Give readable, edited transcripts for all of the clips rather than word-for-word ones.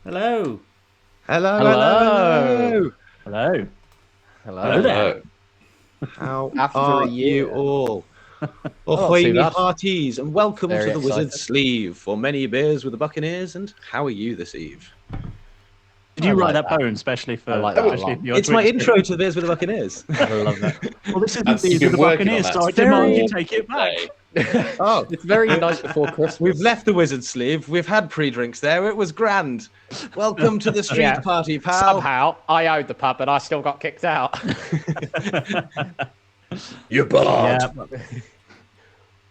Hello. Hello, Hello. hello, Hello there. How After are a year. you all? Not Ahoy, too me bad. hearties, and welcome Very to the excited. Wizard's Sleeve for many beers with the Buccaneers. And how are you this eve? Did you I write like that that. poem especially for? I like that a especially lot. for your It's my Twitch intro stream? to Beers with the Buccaneers. I love that. Well, this isn't You've Beers with been the working on Buccaneers, that so I It's very- demand you take it back. Oh, It's very nice before Christmas. we've left the Wizard's Sleeve. We've had pre-drinks there. It was grand. Welcome to the street Yeah. party, pal. Somehow, I owed the pub, and I still got kicked out. You're bad.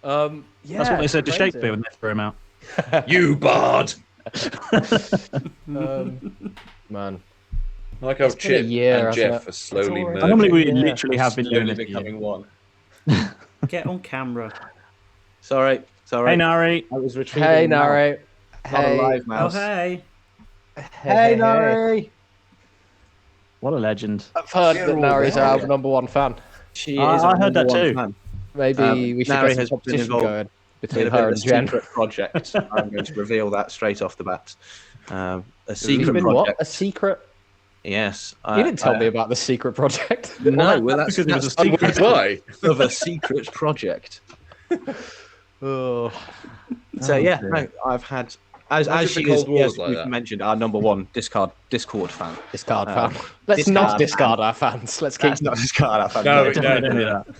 Yeah, Yeah, that's what they said to crazy. Shakespeare when they threw him out. You bad. Man, I like how It's been a Chip year, and hasn't Jeff it? are slowly It's always- I normally merging. we Yeah. literally have been doing Slowly this. becoming one. Get on camera. Sorry. Hey, Nari. I was retrieving. hey, now. Nari. Not a Hey, live Oh, mouse. hey. Hey, Nari. What a legend. I've heard They're that all Nari's there. our #1 fan. She I is. our heard that number one too. fan. Maybe we should Nari get has some been competition involved going In between a bit her of a and Jen. secret project. I'm going to reveal that straight off the bat. A You've secret been project. what? A secret? Yes. You didn't tell me about the secret project. No, well, that's because it was a And secret. why? of a secret project. Oh, So yeah, dear. no, I've had Why as is she it the is. Cold Wars Yes, like we've that? mentioned our #1 Discord fan. discard Um, fan. Let's discard not fan. discard our fans. Let's keep That's not discard our fan. No, Definitely don't do that. Do you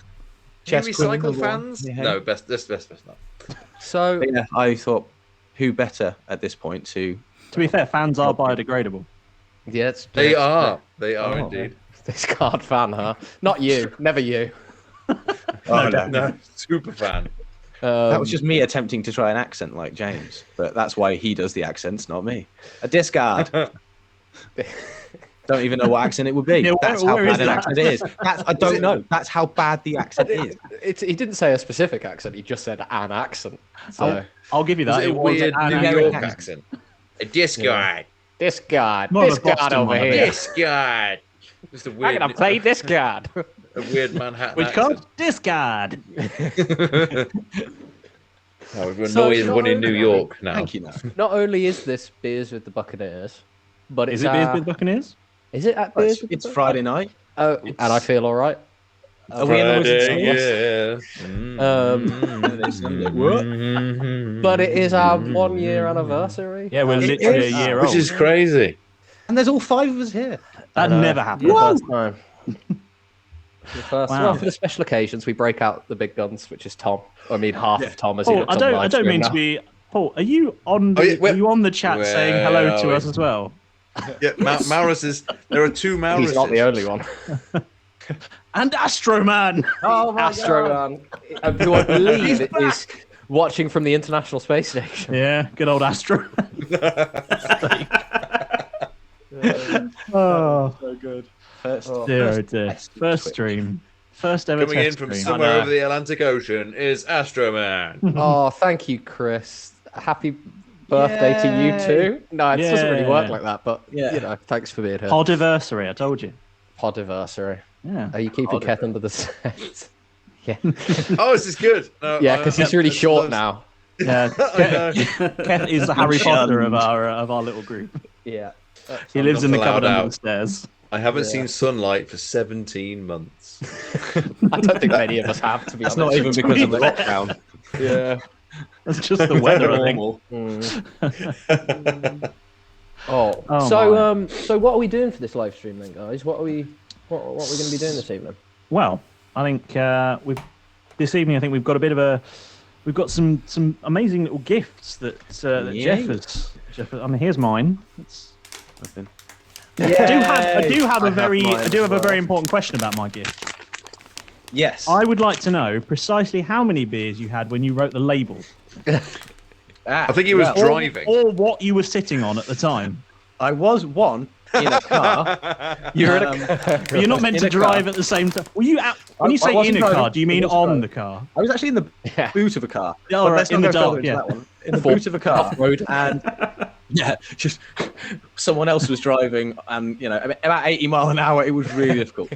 Chess Queen recycle #1. fans? Yeah. No, best not. So But yeah, I thought, who better at this point to? To be fair, fans are biodegradable. yeah, it's They are. They are Oh. indeed. discard fan, huh? Not you, never you. Oh, No, super fan. That was just me attempting to try an accent like James, but that's why he does the accents, not me. A discard. Don't even know what accent it would be. Yeah, That's where how is bad an that? accent it is. I don't know. That's how bad the accent is. He didn't say a specific accent. He just said an accent. So I'll give you Is that. it a was weird an New accent. York accent? A discard. discard, More of a discard Boston over one, I here. Discard. Just a I'm weird, gonna play discard. a weird Manhattan Which accent. card? Discard. Oh, we're So annoying not one in New only- York now. Thank you. No. Not only is this Beers with the Buccaneers, but it's Is it Beers with Buccaneers? Is it at Beers with It's the Friday night. Oh, and I feel all right. Are we in the Wizard's Friday, Sleeve? yeah. But it is our 1 year anniversary. Yeah, we're It literally is. a year Which old. is crazy. And there's all 5 of us here. That never happened. For the first time. For the first Wow. well, for the special occasions, we break out the big guns, which is Tom. I mean, half of Tom as he Paul, looks I on don't live mean stream to now. be. Paul, are you on the? Oh, yeah, are you on the chat saying where hello are to we? us as well? Yeah, Malrus is. There are two Malruses. He's not the only one. And Astroman. Oh my Astro Man, who I believe is watching from the International Space Station. Yeah, good old Astro. Oh, So good. First, dear, oh first dear. test of First Twitch. stream. First ever Coming in test from stream. somewhere over the Atlantic Ocean is Astroman. Oh, thank you, Chris. Happy birthday to you Yay. too. No, it doesn't really work Yeah. like that, but Yeah. you know, thanks for being here. Podiversary, I told you. Podiversary. Yeah. Are you keeping Podiversary. Keth under the set? Yeah, Oh, this is good. No, yeah, because he's really short now. Yeah. I know. Keth is the Harry Potter of our little group. Yeah. He lives in the allowed cupboard under out. the stairs. I haven't Yeah. seen sunlight for 17 months. I don't think many of us have, to be That's honest. not even because of the lockdown. Yeah. That's just the weather, I think. Normal. Oh, Oh, so what are we doing for this live stream then, guys? What are we going to be doing this evening? Well, I think this evening. I think we've got a bit of a. We've got some amazing little gifts that Yay. Jeff has. I mean, here's mine. It's, Nothing. I do have I a very mine I do as have a very well. important question about my gift. Yes. I would like to know precisely how many beers you had when you wrote the labels, I think he was well, driving. or what you were sitting on at the time. I was one in a car. You're But you're not meant In to a car. drive at the same time. Were you out, when you I say wasn't in a car? driving. Do you I mean wasn't on driving. the car? I was actually in the Yeah. boot of a car. Oh, But right, let's in not the go dark, further into yeah. that one. In the boot of a car. Off-road. And yeah, just someone else was driving, and about 80 mile an hour. It was really difficult.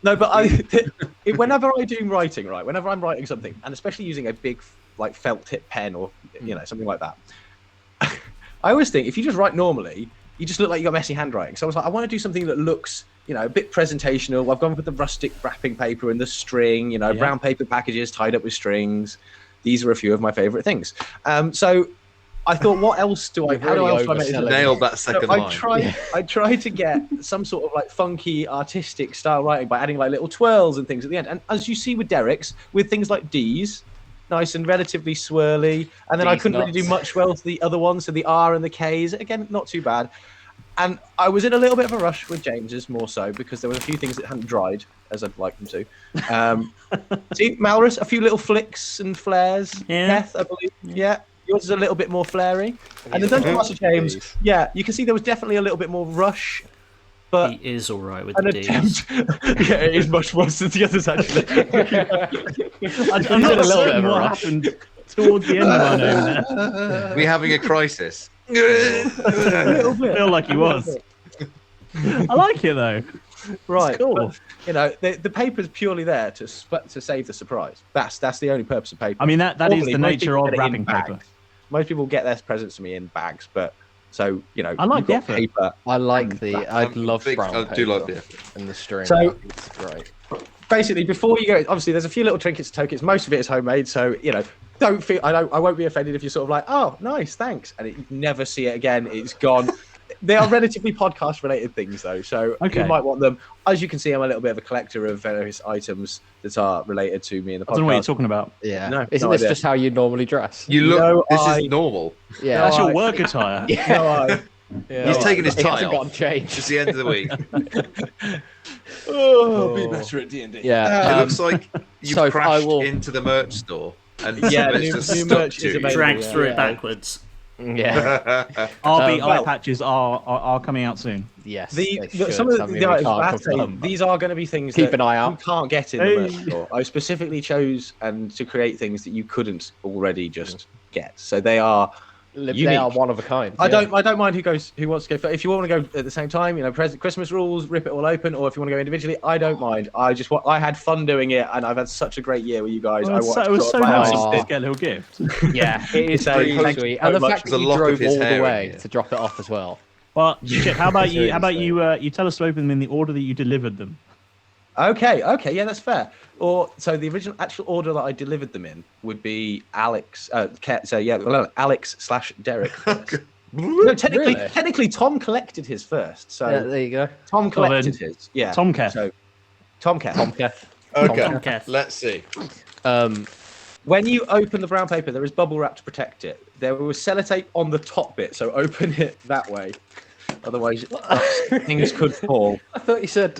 No, but whenever I do writing, right, whenever I'm writing something, and especially using a big like felt tip pen or something like that, I always think if you just write normally, you just look like you got messy handwriting. So I was like, I want to do something that looks, a bit presentational. I've gone with the rustic wrapping paper and the string, brown paper packages tied up with strings. These are a few of my favorite things. So I thought, what else do I? How else do I make this? Nailed that second line. I tried to get some sort of like funky artistic style writing by adding like little twirls and things at the end. And as you see with Derek's, with things like D's, nice and relatively swirly. And then I couldn't really do much well to the other ones, so the R and the K's. Again, not too bad. And I was in a little bit of a rush with James's, more so because there were a few things that hadn't dried as I'd like them to. See, Malrus, a few little flicks and flares. Yeah. Keth, I believe. Yeah. Yours is a little bit more flary. And the Dungeon Master James, you can see there was definitely a little bit more rush. But He is all right with the D's. Yeah, it is much worse than the others, actually. I'm not certain what happened towards the end of my name there. We having a crisis. A little I bit. feel like he was. I like it though. Right. It's cool. But, the paper's purely there to save the surprise. That's the only purpose of paper. I mean, that is Normally, the most nature people of get it in wrapping paper. bags. Most people get their presents to me in bags, but so I like you've the got effort. paper. I like the. I love brown I paper. do like the effort. And the string. So- It's great. Basically, before you go, obviously there's a few little trinkets, tokens. Most of it is homemade, so don't feel. I won't be offended if you're sort of like, oh, nice, thanks, and you never see it again. It's gone. They are relatively podcast-related things, though, so Okay. you might want them. As you can see, I'm a little bit of a collector of various items that are related to me in the podcast. I don't know what you're talking about. Yeah. No, Isn't no this idea. just how you normally dress? You look. No, this I- is normal. Yeah. That's your I- work attire. He's taking his It tie hasn't gotten off. changed. It's the end of the week. Be better at D&D. Yeah. It looks like you so I crashed will- into the merch store and Yeah, some of new- it's just new stuck merch to is you. available. Dragged through Yeah. it backwards. Yeah. RB eye well- patches are coming out soon. Yes. The they should. some of I mean, the we items, can't I have to say, confirm, but- these are going to be things Keep that an eye you out. can't get in the Hey. merch store. I specifically chose and to create things that you couldn't already just get. So they are. They unique. are one of a kind. I yeah. don't mind who wants to go. If you want to go at the same time, Christmas rules, rip it all open, or if you want to go individually, I don't mind. I had fun doing it, and I've had such a great year with you guys. Well, I it was so my nice eyes to did. just get a little gift. Yeah, it is So, pretty thank you sweet. so And the much. fact There's that a you lock of drove his all the hair in way here. to drop it off as well. Well, shit. How about you? really How about insane. you tell us to open them in the order that you delivered them? Okay, yeah, that's fair. Or so the original actual order that I delivered them in would be Alex. Alex/Derek. No, Really? technically, Tom collected his first. So Yeah, there you go. Tom collected then, his. Yeah, Tom Keth. So Tom Keth. Tomcat. Okay, Keth. let's see. When you open the brown paper, there is bubble wrap to protect it. There was sellotape on the top bit, so open it that way. Otherwise, things could fall. I thought you said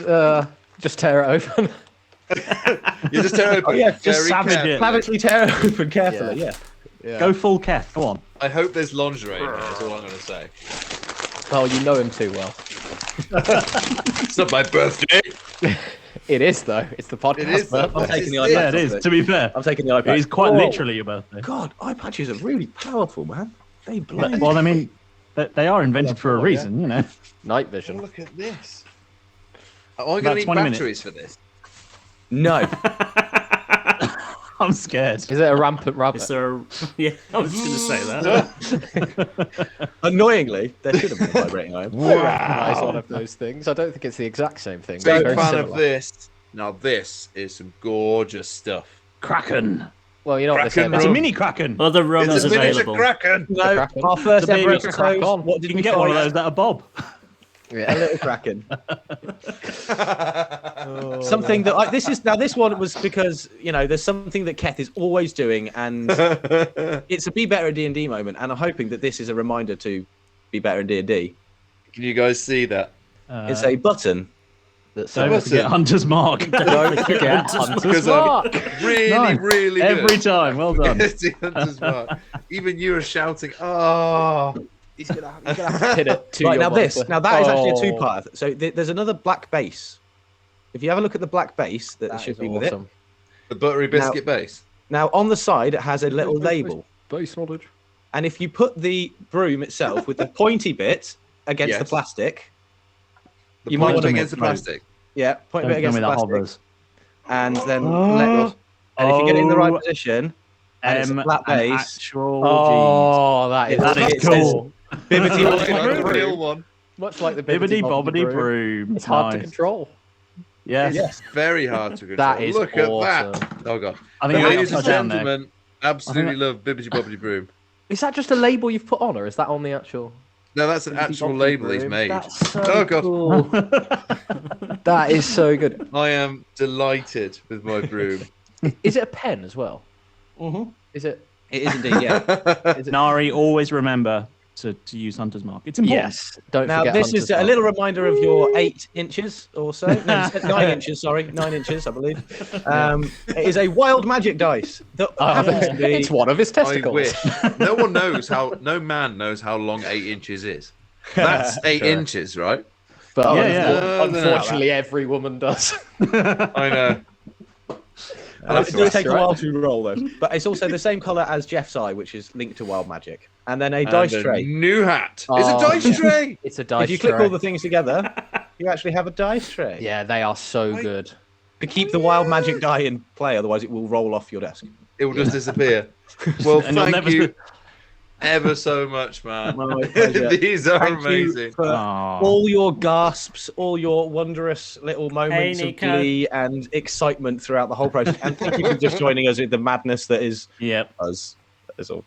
just tear it open. You just tear it open. Oh yeah, just very savage carefully. it. Savagely tear it open carefully. Yeah. Yeah. Go full Keth. Go on. I hope there's lingerie in there, is all I'm going to say. Oh, you know him too well. It's not my birthday. It is though. It's the podcast. It is. birthday. I'm taking the It's- iPad. Yeah, it is. To be fair, I'm taking the iPad. it is quite Whoa. literally your birthday. God, eye patches are really powerful, man. They But- blind. well, I mean, they are invented for a reason, you know. Night Oh, vision. look at this. Am I going About to need 20 minutes. batteries for this? No. I'm scared. Is it a rampant rabbit? Is there a... Yeah, I was going to say that. Annoyingly, there should have been a vibrating iron. Recognize one of those things. I don't think it's the exact same thing. but Big very fan similar. of this. Now this is some gorgeous stuff. Kraken. Well, you know what they say Kraken about It's a rum. mini Kraken. Other rum It's is a miniature available. kraken. No, Kraken. our first The ever baby episode. crack on. What did You we can get one of find? those that are Bob. A Yeah. little kraken. Something that this one was because there's something that Keth is always doing, and it's a be better at D&D moment, and I'm hoping that this is a reminder to be better at D&D. Can you guys see that? It's a button that Don't says forget Hunter's Mark. Don't forget Hunter's Because Mark. Really, Nice. really good. Every time. Well done. It's the Hunter's Mark. Even you are shouting, oh. He's gonna have to pin it to right your now. That is actually a Oh, two-part. So there's another black base. If you have a look at the black base that That should is be with it. awesome. The buttery biscuit base. Now on the side it has a little label, Base knowledge. and if you put the broom itself with the pointy bit against the Yes. plastic, The You might point want to against the make- plastic. point a bit Don't tell against me the that plastic, hovers. and then let. And if you get it in the right position, and it's a flat an base. actual Oh, that is That is It cool. Bibbidi Like bobbidi the broom. real one. Much like the Bibbidi bobbidi broom. It's hard to Nice. control. Yes. It's very hard to control. That is Look awesome. at that. Oh god. I think I Ladies got and down there. gentlemen, absolutely love Bibbidi Bobbidi Broom. Is that just a label you've put on, or is that on the actual? No, that's an actual Bobbidi label he's Broom? made. That's so Oh, God. cool. That is so good. I am delighted with my broom. Is it a pen as well? Mhm. Is it? It is indeed, yeah. Is it? Nari, always remember to use Hunter's Mark. It's important. Yes. Don't Now, forget. this Hunter's is a Mark. little reminder of your 8 inches or so. No, 9 inches, sorry. 9 inches, I believe. It is a wild magic dice that happens to be... It's one of his I testicles. wish. No man knows how long 8 inches is. That's 8 inches, right? But Yeah, unfortunately, every woman does. I know. It does take a right. while to roll, though. But it's also the same colour as Jeff's eye, which is linked to wild magic. And then a dice And a tray. new hat. It's Oh, a dice tray. It's a dice If you click tray. all the things together, you actually have a dice tray. Yeah, they are so good. To keep the wild magic die in play, otherwise it will roll off your desk. It will just disappear. Well, And you'll thank never- you ever so much, man. My pleasure. These are Thank you amazing. for Aw. all your gasps, all your wondrous little moments of Nico. glee and excitement throughout the whole process. And thank you for just joining us with the madness that is Yep. us. That's all.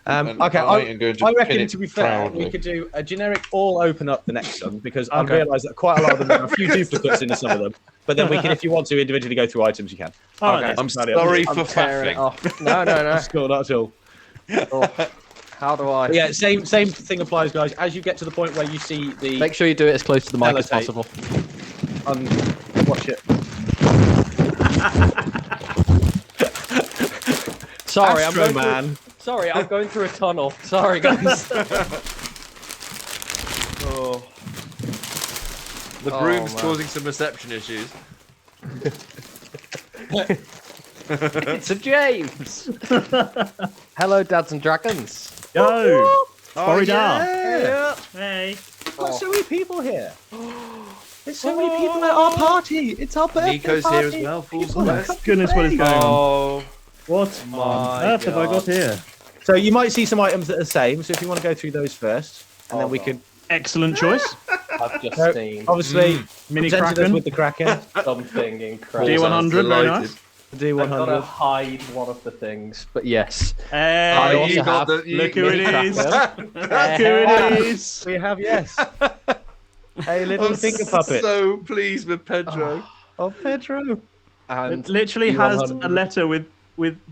And Okay, I am going to I pin reckon, it to be fair, proudly. we could do a generic all open up the next one because I Okay. realise that quite a lot of them have a few duplicates in some of them. But then we can, if you want to individually go through items, you can. All right, Okay. then. I'm Bloody sorry I'm for tearing it faffing. off. No, no, no. That's cool, not at all. Oh, how do I? But yeah, same thing applies, guys. As you get to the point where you see the Make sure you do it as close to the mic as Sellotape. possible. watch it. Sorry, Astro I'm going Man. Through, sorry, I'm going through a tunnel. Sorry, guys. Oh. The Oh, broom's man. causing some reception issues. It's a James. Hello, Dads and Dragons. Go. Sorry, Yeah. Hey. We've got so many people here. There's so many people at our party. It's our birthday Nico's party. here as well. Full Oh my blast. goodness, what is going on? Oh, What my on earth have I got God. here? So you might see some items that are the same. So if you want to go through those first, and then we Hold on. could Excellent choice. I've just No, seen obviously Mini presented us Kraken. with the Kraken, something incredible. D100, very Delighted. nice. the I've got to D100. hide one of the things, but yes. Hey, I you also got have the- you- look who it Mini is. Kraken. Look who it is. We have yes, a little I'm finger puppet so pleased with Pedro. of Pedro. And It literally has D100. a letter with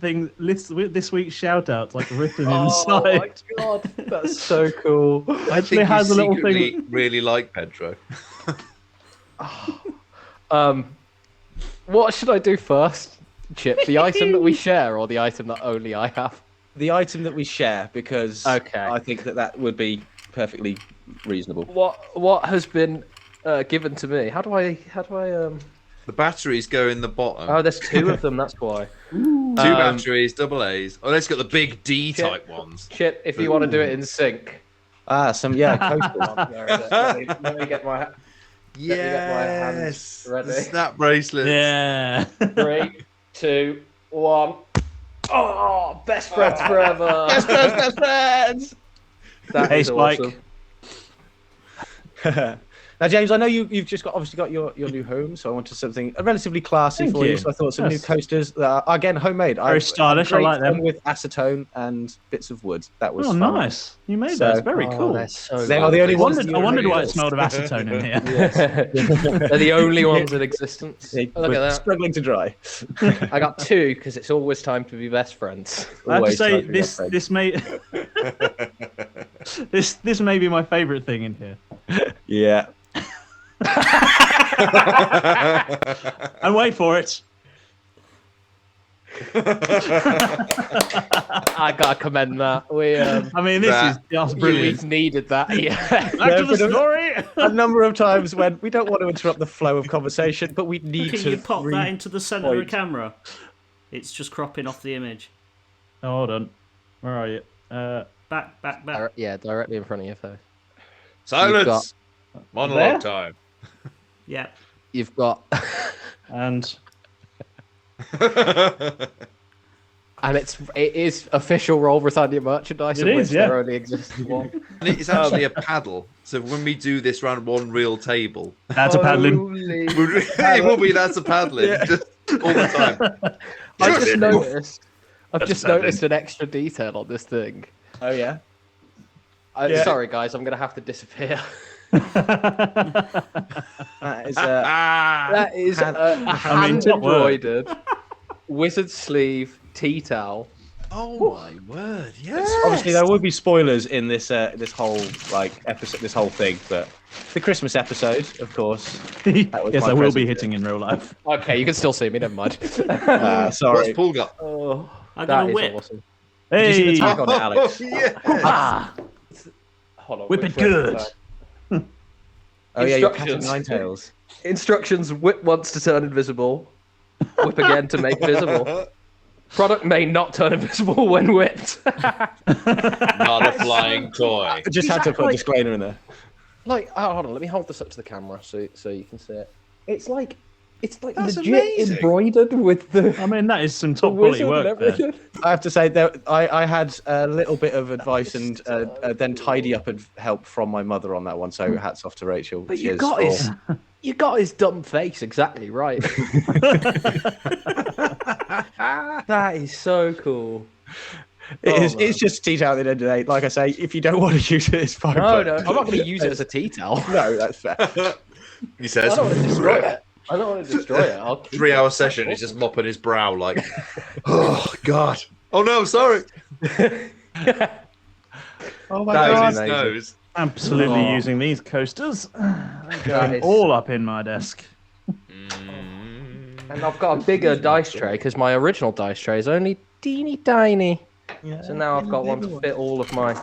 things with this week's shout outs like written oh my inside. god, that's so cool. I Actually think has you a little secretly thing. really like Pedro. What should I do first, Chip? The item that we share, or the item that only I have? The item that we share, because Okay. I think that would be perfectly reasonable. What has been given to me? How do I The batteries go in the bottom. Oh, there's 2 of them. That's why. Two batteries, double A's. Oh, let's get the big D Chip. type ones. Chip, if you want to do it in sync. Some coastal one. Where is it? Let me get my get my hands Yes, ready. the snap bracelets. Yeah. 3, 2, 1. Oh, best friends forever. Best friends. That Hey, is Spike. awesome. Now, James, I know you've just obviously got your new home, so I wanted something relatively classy Thank for you. you. So I thought some Yes. new coasters that are, again, homemade. Very stylish, I great like them. fun with acetone and bits of wood. That was Oh, fun. nice. You made So- those. Very Oh, cool. they're so They are the only I ones. wondered, that I wondered you why really it smelled of acetone in here. They're the only ones in existence. They Look were at that. struggling to dry. I got 2 because it's always time to be best friends. I have to Always say try to be this your friend. this may this may be my favourite thing in here. Yeah. And wait for it. I gotta commend that. We I mean, this is just brilliant. we've needed that. Yeah. Back to the but- story. A number of times when we don't want to interrupt the flow of conversation, but we need Can to. you pop that into the centre of the point. camera? It's just cropping off the image. Oh, hold on. Where are you? Back. Yeah, directly in front of your face. Silence. Monologue time. Yeah. You've got and And it is official Roll Britannia merchandise, It of is, which yeah. there only exists one. And it's actually a paddle. So when we do this round one real table, That's a paddling. Holy- it will be that's a paddling just all the time. I've just noticed That's an extra detail on this thing. Oh yeah. Yeah. Sorry, guys, I'm going to have to disappear. That is That is a I mean, top word. hand-embroidered wizard sleeve tea towel. Oh my word! Yes. obviously there will be spoilers in this this whole episode, this whole thing, but the Christmas episode, of course. Yes, was my I will be present. hitting in real life. Okay, you can still see me, never mind. What's Sorry. Paul got? Oh, I that got a is whip. awesome. Did you see Hey, the tag on it, Alex? yes. ah, Hold on, whip it good. Oh yeah, you're patting Instructions. Ninetales. Instructions: whip once to turn invisible. Whip again to make visible. Product may not turn invisible when whipped. Not a flying toy. I just had to put a disclaimer in there. Like, hold on, let me hold this up to the camera so you can see it. It's like That's legit amazing. embroidered with the I mean, that is some the top quality wizard and work there. everything. I have to say that I had a little bit of advice and then tidy up and help from my mother on that one. So hats off to Rachel. But you Cheers got for- you got his dumb face exactly right. That is so cool. It's just tea towel at the end of the day. Like I say, if you don't want to use it, it's fine. No, but- I'm not going to use it as a tea towel. No, that's fair. He says. I don't want to destroy it. I don't want to destroy it. I'll keep 3-hour it. session. He's just mopping his brow like, oh God. Oh no, sorry. Oh my That is god. His amazing. nose. Absolutely Oh. using these coasters. That Going is- all up in my desk. And I've got a bigger dice tray because my original dice tray is only teeny tiny. So now I've got one to fit all of my.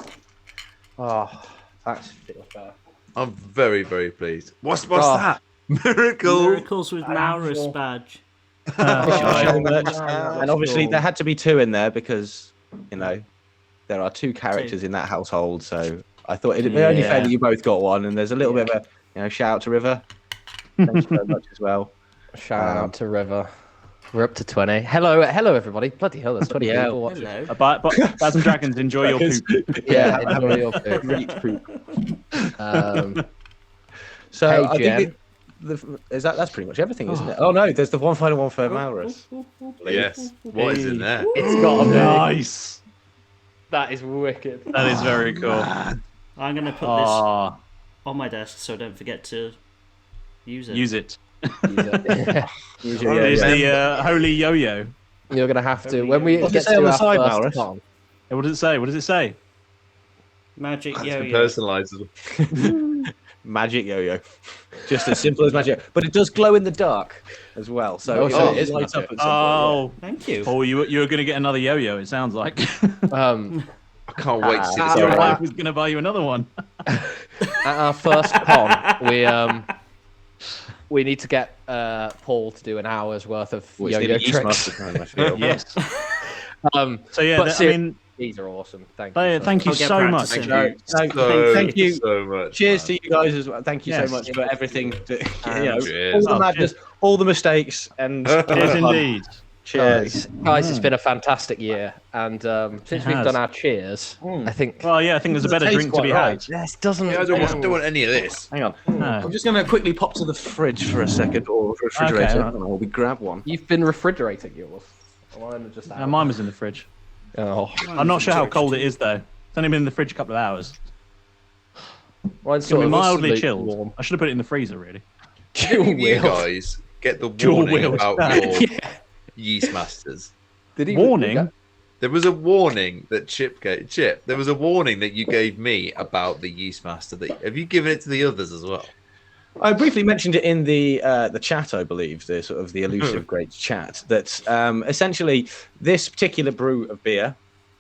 Oh, that's feels better. I'm very, very pleased. What's Oh. that? Miracle. Miracles with Malrus badge. And obviously there had to be two in there because, you know, there are two characters in that household. So I thought it'd be only fair Yeah. that you both got one. And there's a little bit of a, shout out to River. Thank you very much as well. Shout out to River. We're up to 20. Hello, everybody. Bloody hell, there's 20 Yeah. people watching. Hello. But Baz and Dragons, enjoy your poop. Yeah, enjoy your food. Great poop. Um, So Hey, I Jen. think that's pretty much everything, isn't it? Oh no, there's the one final one for Malrus. Yes. What is in there? it's got to be. Nice. That is wicked. That is very cool. I'm going to put this Ah, on my desk so I don't forget to use it. use it. Use It your is yo-yo. the holy yo-yo. You're going to have to. When we What's get it say to on the our side, first Malrus? con, Hey, what does it say? What does it say? Magic It's yo-yo. been personalised. Magic yo-yo. Just as simple as magic. But it does glow in the dark as well. So Oh, it is lights up magic. at some Oh, Thank you. Paul, you're going to get another yo-yo, it sounds like. um, I can't wait to see this. Ah, Your right. wife was going to buy you another one. at our first con, we need to get Paul to do an hour's worth of point. yo-yo It's the tricks. Master time, I feel. Yes. But So yeah, I mean, these are awesome. Thank you. thank you I'll get so much. practicing. Thank you Thank you. so much. Cheers man. to you guys as well. Thank you Yes. so much for everything. Cheers. All the madness, all the mistakes, and Cheers indeed. cheers. Guys, it's been a fantastic year, and since we've has. done our cheers, I think Well, yeah, I think there's a better Tastes drink to be quite had. right. this doesn't. Yeah, I don't want any of this. Hang on. No. I'm just going to quickly pop to the fridge for a second, or refrigerator. Okay. I don't know. We grab one. You've been refrigerating yours. Mine just Mine was in the fridge. Oh, I'm not sure how cold it is though. It's only been in the fridge a couple of hours. mine's It's sort going to of be mildly lukewarm. chilled. I should have put it in the freezer really. Dual You wheel. guys get the Dual warning wheel. about your yeast masters. Did he Warning? There was a warning that Chip gave. Chip, there was a warning that you gave me about the yeast master. Have you given it to the others as well? I briefly mentioned it in the chat, I believe, the sort of the elusive great chat. That essentially this particular brew of beer,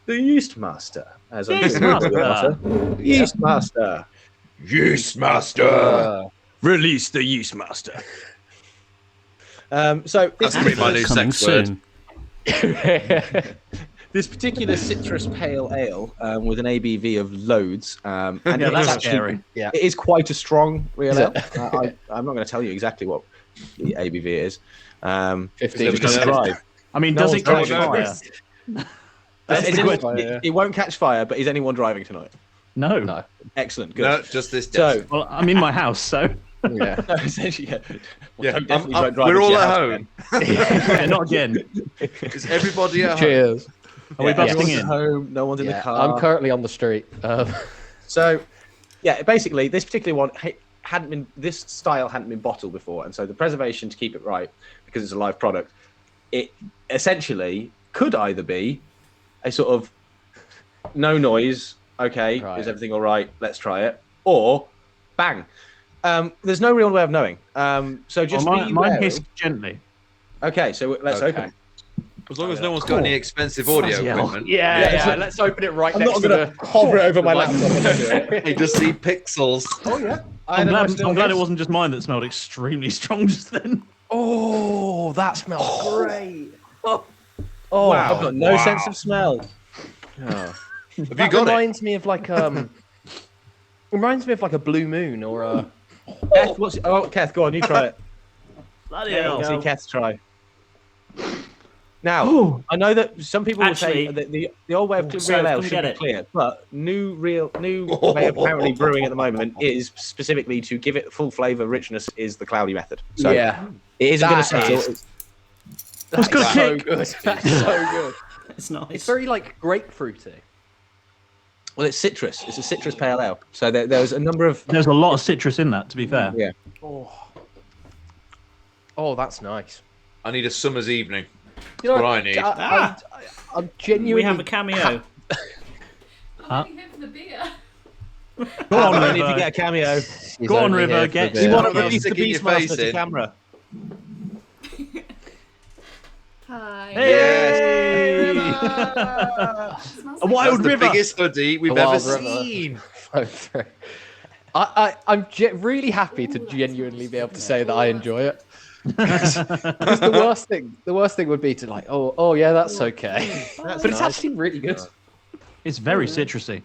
the Yeast Master, as I'm Yeast calling it, Master. Yeast Master, Yeast master. release the Yeast Master. So That's gonna be my new Coming sex word. soon. this particular citrus pale ale with an ABV of loads, and Yeah, it's that's actually- scary. Yeah. It is quite a strong real Is ale. it? I'm not going to tell you exactly what the ABV is. 15. Just describe. I mean, No does one's it catch going fire? over. That's the question. It won't catch fire, but is anyone driving tonight? No. Excellent, good. No, just this. So, Well, I'm in my house, so Yeah. no, essentially, yeah. Yeah, Definitely don't drive we're into all your at house home. yeah, not again. Is everybody at home? Cheers. Are we busting everyone's in? at home, no one's in the Yeah, car. I'm currently on the street. So, yeah, basically, this particular one hadn't been. This style hadn't been bottled before, and so the preservation to keep it right, because it's a live product, it essentially could either be a sort of no noise. Okay, Right. is everything all right? Let's try it. Or bang. There's no real way of knowing. So just Well, be mine wary. hissed gently. Okay, so let's Okay. open. As long as no one's got any expensive audio Bloody hell. equipment. Yeah, let's open it right I'm next not to going to the. hover it over my the laptop. You just see pixels. Oh yeah. I'm glad it wasn't just mine that smelled extremely strong just then. Oh, that smells great. Oh, wow. I've got no Wow. sense of smell. Have you That got it? reminds me of like reminds me of like a blue moon or a. Keth, Keth, go on, you try it. Bloody I'll hell. see Keth try. Now, Ooh. I know that some people would say Actually- that the old way of So, real ale come should get be it. clear, but new way of apparently brewing at the moment is specifically to give it full flavour richness is the cloudy method. So Yeah, it isn't going to That settle. is- That's got a so kick. good. That's so good. It's nice. It's very like grapefruity. Well, it's citrus. It's a citrus pale ale. So there's a number of There's a lot of citrus in that, to be fair. yeah. Oh, that's nice. I need a summer's evening. You That's what I need. I'm genuinely. We have a cameo. Huh? I'm only here for the beer. Go on, I need to River. get a cameo. He's Go on, only River, here for get- the You beer. want to Well, release the sticking your Beastmaster face to in. camera? Hi. Hey! Smells A like wild That's the river. biggest hoodie we've A ever wild river. seen. I'm really happy to genuinely be able to say that I enjoy it. Because the worst thing would be to like, oh yeah, that's okay. But it's actually really good. It's very citrusy.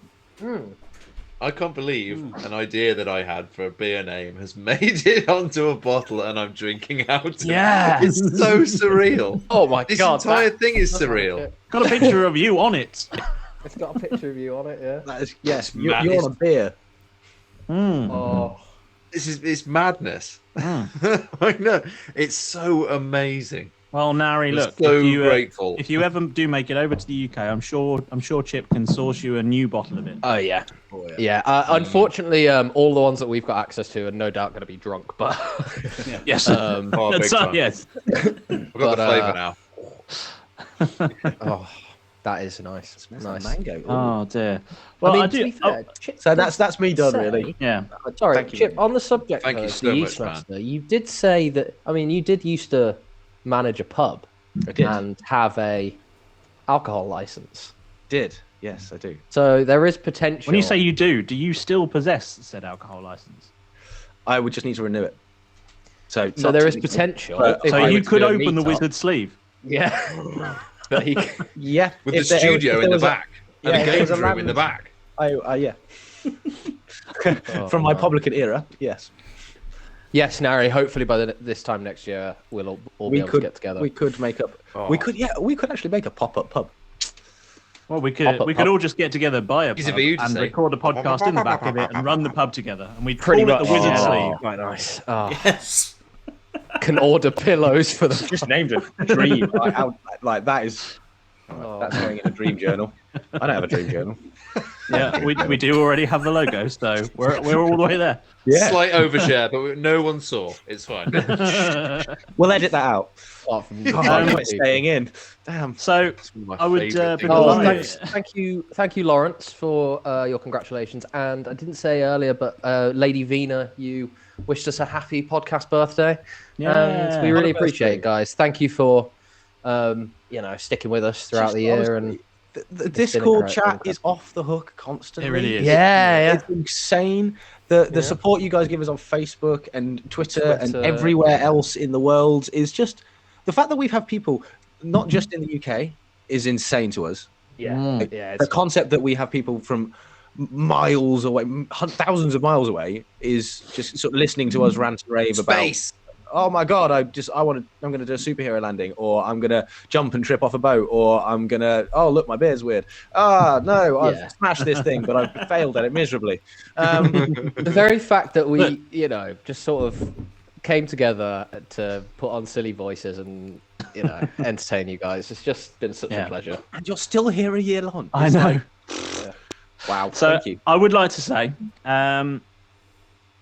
I can't believe an idea that I had for a beer name has made it onto a bottle and I'm drinking out of Yeah. it. It's so surreal. Oh my This god, entire thing is surreal. Got a picture of you on it. It's got a picture of you on it, yeah. That is, yes, mad. you're on a beer. Mm. Oh, It's madness. I know. It's so amazing. Well, Nari, I'm look, so if you, grateful. if you ever do make it over to the UK, I'm sure Chip can source you a new bottle of it. oh yeah. Oh, yeah. Yeah, unfortunately, all the ones that we've got access to are no doubt going to be drunk, but Yes. Oh, big That's time. yes. I've got But, the flavour now. oh, that is nice. Smells Nice. like mango. Oh dear. Well, I mean, I to do. be fair, Chip So did that's me done, say- really. yeah. Sorry, Thank you. Chip. On the subject Thank you of so the much, man. Eastmaster, you did say that. I mean, you did used to manage a pub I did. and have a alcohol license. Did. Yes, I do. So there is potential. When you say you do you still possess said alcohol license? I would just need to renew it. So so not there is technically, potential. but if So I you were to could do a open the meetup. wizard sleeve. Yeah. But he, Yeah. With if the there- if studio there in the was a- back. yeah, And if the there was games a room in the land- back. yeah. Oh, From my no. publican era, yes. yes, Nari. Hopefully by this time next year, we'll all be able to get together. We could make up. We could. Yeah. We could actually make a pop-up pub. Well, we Pop could up we pub. could all just get together, buy a Easy pub, for you to and say. record a podcast in the back of it and run the pub together, and we'd Pretty call it much. the wizard Yeah. sleeve. Quite nice. Yes. Can order pillows for the. Just named it. Dream. Like that is. That's going in a dream journal. I don't have a dream journal. Yeah, we do already have the logo, so we're all the way there. Slight overshare, but no one saw. It's fine. We'll edit that out. Apart from I'm staying in. Damn. So My I would favourite be thing. Oh, delighted. thank you, Lawrence, for your congratulations. And I didn't say earlier, but Lady Vina, you wished us a happy podcast birthday. Yeah. And we really What a appreciate birthday. it, guys. Thank you for sticking with us throughout the year. And The been Discord incredible, chat incredible. is off the hook constantly. It really is. yeah, It's insane. The support you guys give us on Facebook and Twitter and Twitter. everywhere else in the world is just the fact that we've had people not just in the UK is insane to us. yeah. The concept that we have people from miles away, thousands of miles away, is just sort of listening to us rant and rave Space. oh my god, I'm going to do a superhero landing, or I'm going to jump and trip off a boat, or I'm going to, oh look, my beer's weird. No, I've smashed this thing, but I've failed at it miserably. The very fact that we, just sort of came together to put on silly voices and, entertain you guys, it's just been such a pleasure. And you're still here a year on. I know. Wow, So thank you. I would like to say,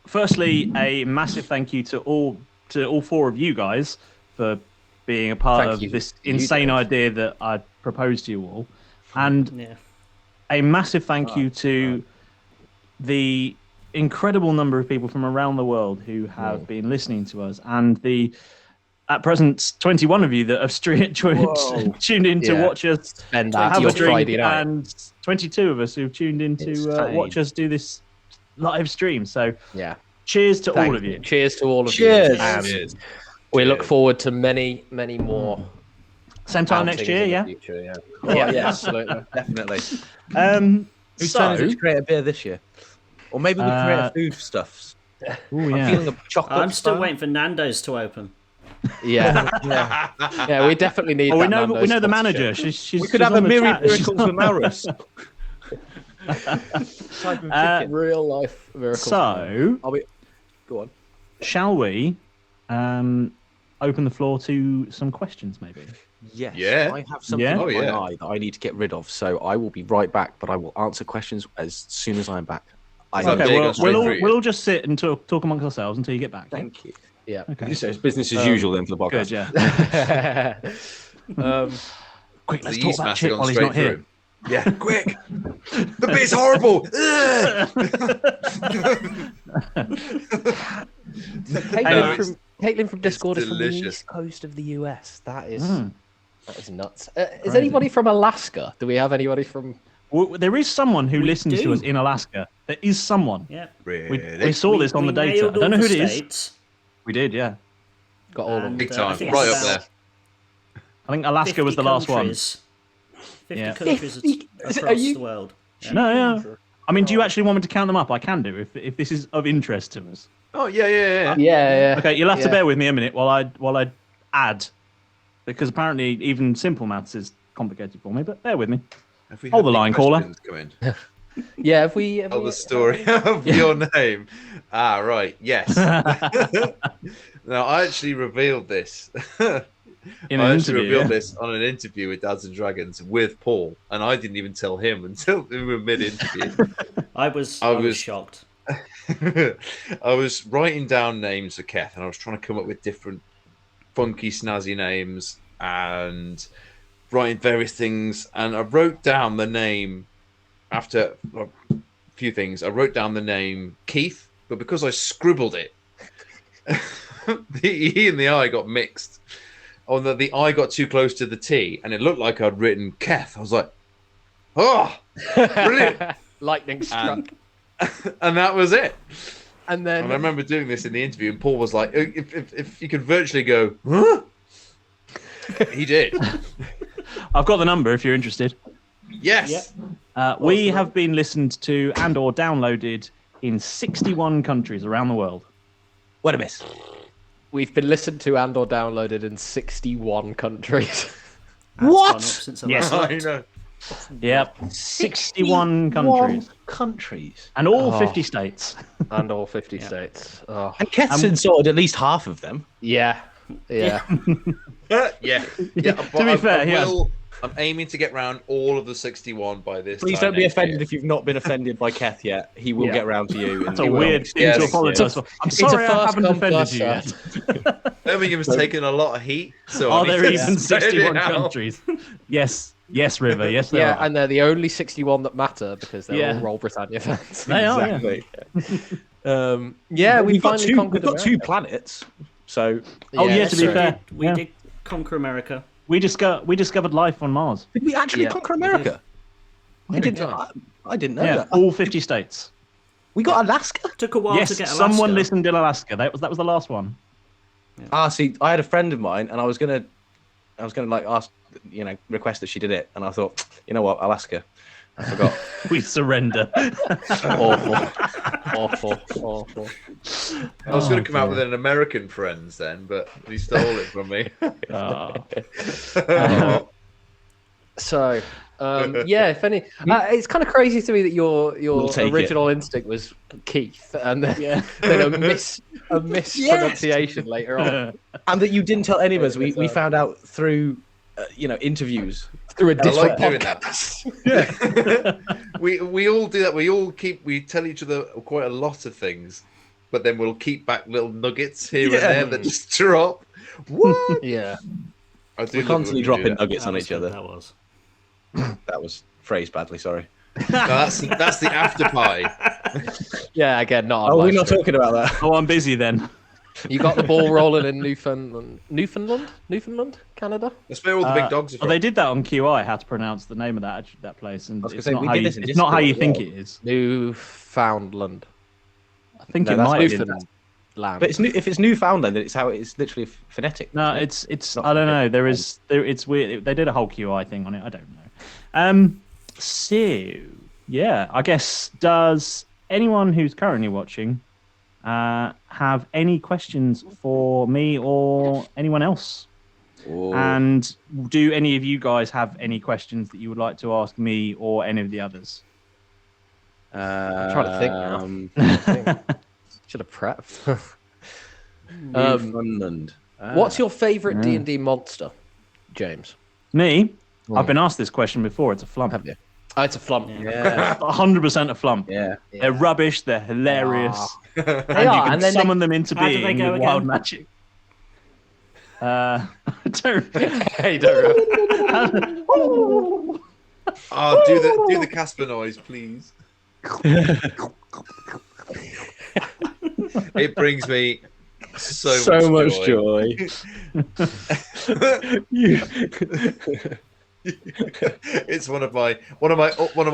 firstly, a massive thank you to all four of you guys for being a part of this insane idea that I proposed to you all, and a massive thank you to the incredible number of people from around the world who have been listening to us, and the at present 21 of you that have tuned in to watch us and have your a drink, Friday night. and 22 of us who've tuned in to watch us do this live stream. So cheers to all of you. Cheers to all of Cheers. you. Cheers. We look forward to many, many more. Same time next year, outings in the future, yeah, absolutely. Definitely. Whose So, turn is it to create a beer this year? Or maybe we can create a food stuffs. ooh, I'm yeah. feeling a chocolate. I'm still style. waiting for Nando's to open. Yeah, we definitely need. Oh, we that know Nando's the sponsorship. manager. She's We could she's have a on the myriad chat. miracles with Malrus. Type of chicken. Real life miracle. So, Go on. shall we open the floor to some questions, maybe? Yes. Yeah. I have something Yeah? in Oh, my yeah. eye that I need to get rid of, so I will be right back. But I will answer questions as soon as I'm back. So Okay, big well, or straight through you? we'll all just sit and talk amongst ourselves until you get back. Thank you. Yeah. Okay. So it's business as usual then for the podcast. Good, yeah. Quick, let's The talk yeast about master Chip gone while he's straight not here. through. Yeah, quick. The bit's horrible. Caitlin from Discord is from the delicious. east coast of the US. That is nuts. Is Crazy. anybody from Alaska? Do we have anybody from? Well, there is someone who We listens to do. us in Alaska. There is someone. Yeah. We saw this on the data. I nailed don't know all who it the is. states, We did, yeah. Got all of them. and, Big I time. think Right it's up there. about I think Alaska 50 was the last one. countries. 50 Yeah. countries 50? across Are you- the world. No, yeah. I mean, do you actually want me to count them up? I can do if this is of interest to us. Oh yeah. Yeah. Okay, you'll have to Yeah. bear with me a minute while I add, because apparently even simple maths is complicated for me. But bear with me. Have we Hold had the any line, caller. questions come in? Yeah. Have we? Tell the story of your name. Ah, right. Yes. Now, I actually revealed this. In I an actually interview. revealed Yeah. this on an interview with Dads and Dragons with Paul, and I didn't even tell him until we were mid-interview. I was shocked. I was writing down names for Keth, and I was trying to come up with different funky, snazzy names and writing various things. And I wrote down the name after a few things. I wrote down the name Keith, but because I scribbled it, the E and the I got mixed. Oh, the I got too close to the T, and it looked like I'd written Keth. I was like, oh, brilliant. Lightning struck. And that was it. And then And I remember doing this in the interview, and Paul was like, if you could virtually go, huh? He did. I've got the number if you're interested. Yes. We have been listened to and or downloaded in 61 countries around the world. What a miss. we've been listened to and or downloaded in 61 countries. That's What? gone up since I Yes. last I looked. know. Yep, 61 countries. Countries. And all Oh. 50 states. And all 50 states. Oh. And Keth's sorted at least half of them. Yeah. Yeah. Yeah. But To be fair, yeah. I'm aiming to get round all of the 61 by this. Please time don't be next offended year. if you've not been offended by Keth yet. He will Yeah. get round to you. That's and a he will. weird thing Yes, to apologise for. I'm It's a sorry I first haven't come, offended first you yet. served. Birmingham's taken a lot of heat. So I Are need there to even spread it 61 out. countries? Yes. Yes, River. Yes, there Yeah, are. and they're the only 61 that matter because they're Yeah. all Roll Britannia fans. They are, yeah. Exactly. Yeah, we We've got finally two. conquered We've got two America. planets. So Oh, yeah, to be true. fair. We Yeah. did conquer America. We discovered life on Mars. did we actually Yeah, conquer we America? I did. didn't. I didn't know Yeah, that. all 50 states. We got Alaska. Took a while Yes, to get Alaska. someone listened in Alaska. That was the last one. See, I had a friend of mine, and I was gonna like ask, request that she did it, and I thought, you know what, Alaska. I forgot. We surrender. Awful. I was going to come out with an American Friends then, but he stole it from me. So, if any, it's kind of crazy to me that your original instinct was Keith, and then, then a mispronunciation later on, and that you didn't tell any of us. We found out through interviews through a different podcast. Yeah, we all do that. We tell each other quite a lot of things, but then we'll keep back little nuggets here and there that just drop. What? Yeah, we're constantly dropping nuggets on each other. That was phrased badly. Sorry. No, that's the after party. Yeah, again, not. Oh, we're not talking about that. Oh, I'm busy then. You got the ball rolling in Newfoundland, Canada. That's where all the big dogs are from. They did that on QI, how to pronounce the name of that place, and it's not how you think it is. Newfoundland. I think it might be. But if it's Newfoundland, it's how it's literally phonetic. No, it's I don't know. It's weird. They did a whole QI thing on it. I don't know. So yeah, I guess, does anyone who's currently watching have any questions for me or anyone else? Ooh. And do any of you guys have any questions that you would like to ask me or any of the others? I'm trying to think now. Should have prepped. Newfoundland. What's your favourite D&D monster, James? Me? I've been asked this question before. It's a flump. Have you? Oh, it's a flump. Yeah. 100% a flump. Yeah. They're rubbish. They're hilarious. They And are, you can and then summon them into How do they being go with wild again? magic. I don't. Hey, don't. Oh, do the Casper noise, please. It brings me so much joy. It's one of my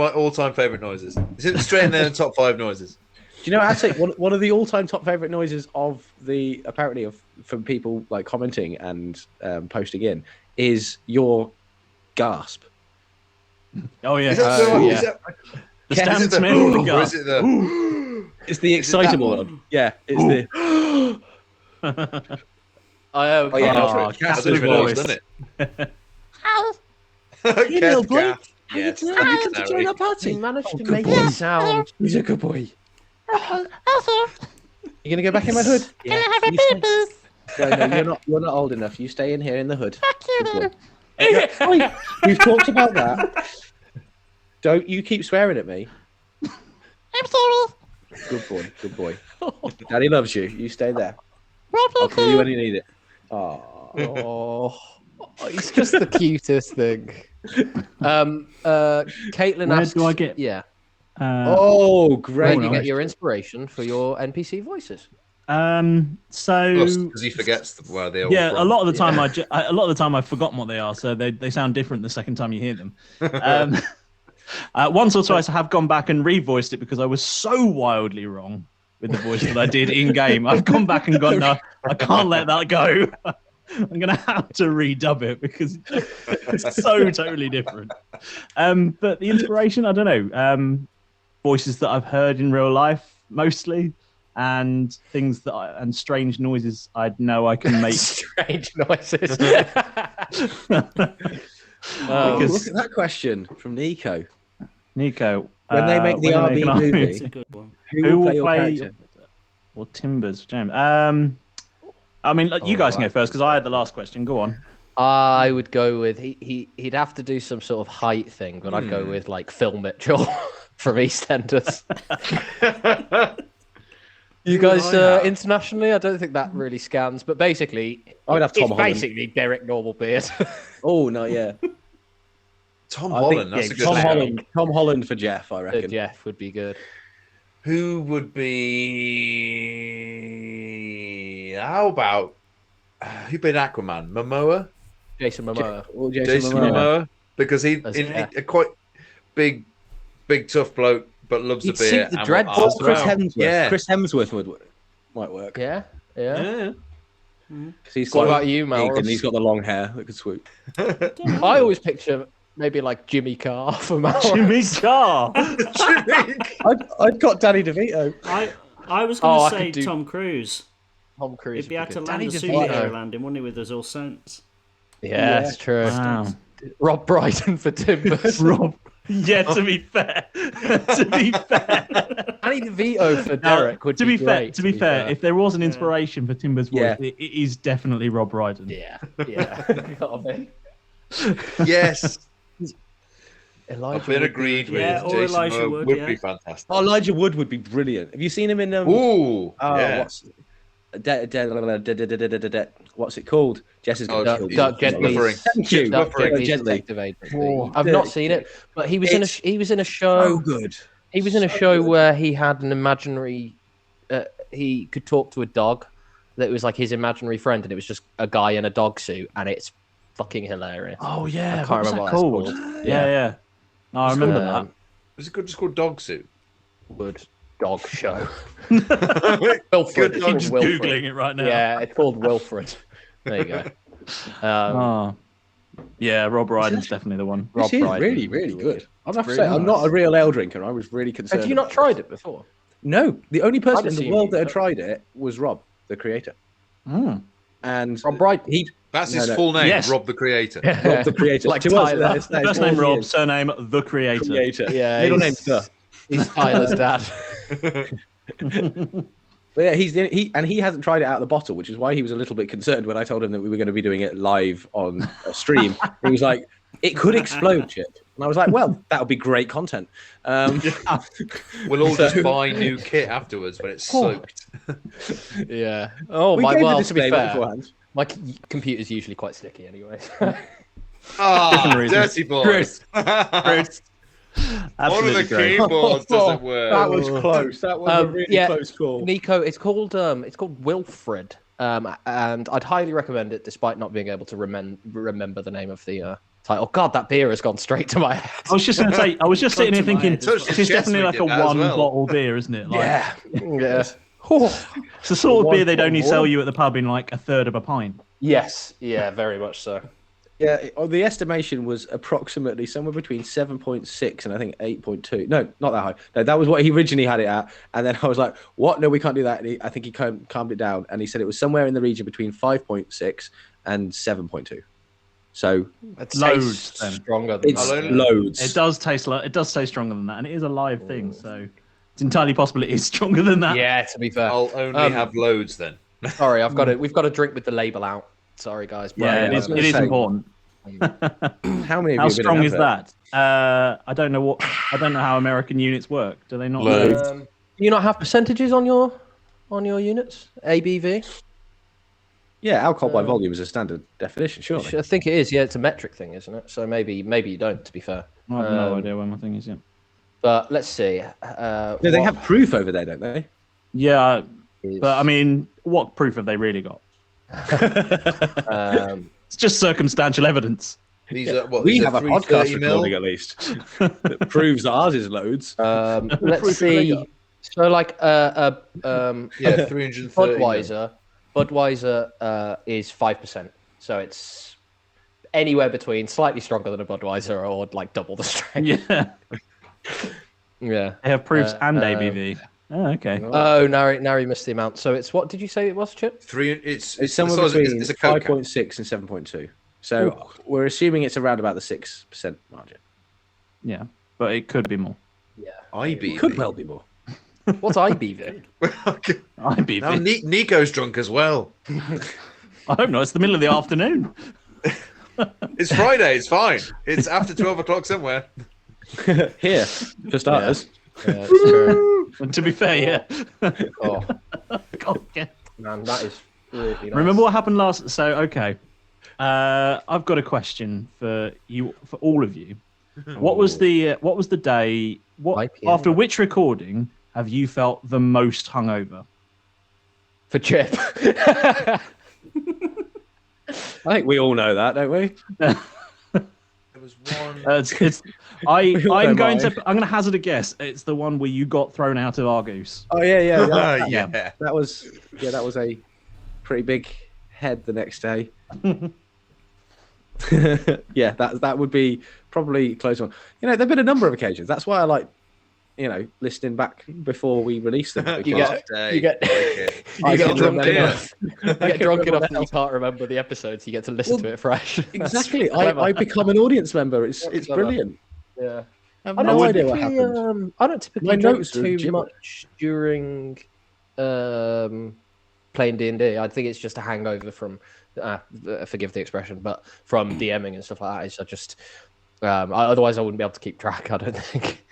all-time favorite noises. It's straight in there in the top 5 noises. Do you know, actually, one of the all-time top favorite noises from people like commenting and posting in is your gasp. Oh yeah. Is that The Stan Smith. The or is it the? It's the excitable one. Yeah, it's the. Oh yeah, Oh, Casper's Casper's voice, voice. doesn't it? You little boy. Yes. How you come to join our party? He managed to make it sound. He's a good boy. You gonna go back in my hood? Can I have a baby? No, you're not old enough. You stay in here in the hood. Fuck you. Oi, we've talked about that. Don't you keep swearing at me. I'm sorry. Good boy. Daddy loves you. You stay there. I'll call you when you need it. Oh, it's just the cutest thing. Caitlin Where asks, do I get? Yeah. Oh, Where great. do you get your inspiration for your NPC voices? So Because he forgets where they all yeah, from. a lot of the time I've forgotten what they are, so they sound different the second time you hear them. Once or twice I have gone back and revoiced it because I was so wildly wrong with the voice that I did in game. I've gone back and gone, no, I can't let that go. I'm gonna have to redub it because it's so totally different. But the inspiration, I don't know, voices that I've heard in real life mostly, and things and strange noises I know I can make. Strange noises. Look at that question from Nico. Nico, When they make the RB movie, It's a good one. who will play your character? or Timbers, James? I mean, you guys can go first because I had the last question. Go on. I would go with he'd have to do some sort of height thing, but I'd go with like Phil Mitchell from EastEnders. You guys internationally, I don't think that really scans, but basically, I would have Tom Holland. Basically Derek Normalbeard. Oh no, yeah. Tom Holland. That's a good Tom name. Holland. Tom Holland for Jeff, I reckon. Jeff would be good. Who would be? How about who played Aquaman? Momoa. Jason Momoa. Jason Momoa, because he's a quite big, tough bloke, but loves a beer. The dreads. Chris Hemsworth. Yeah. Chris Hemsworth might work. Yeah. Yeah. Because he's What quite about you, big Malrus? and he's got the long hair that could swoop. I always picture maybe like Jimmy Carr for Malrus. Jimmy Carr. I'd got Danny DeVito. I was going to I say could do- Tom Cruise. Tom Cruise. He'd be able to land Danny a DeVito. superhero landing, wouldn't he, with his all saints? Yeah, that's true. Wow. Rob Brydon for Timbers. Rob. Yeah, to be fair. Danny DeVito for Derek would be great. To be fair, if there was an inspiration for Timber's voice, it is definitely Rob Brydon. Yeah. Gotta be. Yes. Elijah I've been agreed with. Yeah, or Jason Elijah Wood Wood, be fantastic. Oh, Elijah Wood would be brilliant. Have you seen him in? Ooh, yeah. What's it called? Jess is going to kill Doug Gently's. Thank you. Doug Buffering. Gently's Detective Agency. I've not seen it, but he was in a show. So good. He was in a show where he had an imaginary. He could talk to a dog that was like his imaginary friend, and it was just a guy in a dog suit, and it's fucking hilarious. Oh yeah, I can't remember what called. it's called. Yeah. No, I remember that. Was it just called Dog Suit? Wood dog show. Wilfred. Wilfred. I'm just googling it right now. Yeah, it's called Wilfred. There you go. Yeah, Rob Brydon's definitely the one. This is really, really good. I have to say, I'm not a real ale drinker. I was really concerned. Have you not tried it before? No, the only person in the seen world it, that had but- tried it was Rob, the creator. And Rob Brydon. That's his full name, Yes. Rob the Creator. Rob the creator. Like To us, Tyler. that is First name all Rob, he is. surname The Creator. Creator. Yeah, Middle name he's- Sir. He's Tyler's dad. But yeah, he hasn't tried it out of the bottle, which is why he was a little bit concerned when I told him that we were going to be doing it live on a stream. He was like, "It could explode, Chip," and I was like, "Well, that would be great content." We'll all just buy new kit afterwards when it's soaked. Yeah. Oh, We my gave a well, to be disclaimer fair, beforehand. my computer's usually quite sticky anyway. Ah, reasons. dirty boys. One of the keyboards doesn't work. That was close. That was a really close call. Nico, it's called Wilfred, and I'd highly recommend it, despite not being able to remember the name of the title. God, that beer has gone straight to my head. I was just going to say, I was just sitting here thinking, Touched my head as well. this is definitely like a Chest one did that as well. bottle beer, isn't it? Like, Yeah. It's the sort of beer they'd only 1.1. sell you at the pub in like a third of a pint. Yes. Yeah. Very much so. Yeah, the estimation was approximately somewhere between 7.6 and I think 8.2. No, not that high. No, that was what he originally had it at. And then I was like, what? No, we can't do that. And I think he calmed it down. And he said it was somewhere in the region between 5.6 and 7.2. So It Loads, tastes then. stronger than it's that. loads. It does taste stronger than that, and it is a live thing, so it's entirely possible it is stronger than that. Yeah, to be fair. I'll only have loads then. Sorry, we've got to drink with the label out. Sorry, guys. but, Yeah, it is say- important. How many? How strong is that? I don't know how American units work. Do they not? Loads. do you not have percentages on your units? ABV? Yeah, alcohol by volume is a standard definition, surely. I think it is. Yeah, it's a metric thing, isn't it? So maybe you don't. To be fair, I have no idea where my thing is yet. but let's see. No, they have proof over there, don't they? Yeah, but I mean, what proof have they really got? It's just circumstantial evidence. These are what? We these have are a podcast 330 ml? recording at least that proves that ours is loads. let's see. So like Yeah, 330 ml. Budweiser is 5%. So it's anywhere between slightly stronger than a Budweiser or like double the strength. Yeah, Yeah. they have proofs and ABV. Oh, okay. Oh, now you missed the amount. So it's what did you say it was, Chip? It's somewhere the size- between it's a Coke can. 5.6 and 7.2. So we're assuming it's around about the 6% margin. Yeah, but it could be more. Yeah. IB. Could well be more. What's IBV? IBV. Now Nico's drunk as well. I hope not. It's the middle of the afternoon. It's Friday. It's fine. It's after 12 o'clock somewhere. Here, for starters. Yeah, it's true. And to be fair, yeah. Oh, God, yeah. man, that is really nice. Remember what happened last? So, okay. I've got a question for you, for all of you. What was the day? After which recording have you felt the most hungover? For Chip. I think we all know that, don't we? There was one. I'm going to hazard a guess. It's the one where you got thrown out of Argus. Oh yeah. Yeah. That was a pretty big head the next day. Yeah, that would be probably a close one. There've been a number of occasions. That's why I like, listening back before we release them. You get drunk enough. You get drunk enough that you can't remember the episodes. You get to listen to it fresh. Exactly. I become an audience member. It's brilliant. Yeah. I have no idea what happened. I don't typically drink too much during playing D&D. I think it's just a hangover from, forgive the expression, but from DMing and stuff like that. I just, otherwise I wouldn't be able to keep track, I don't think.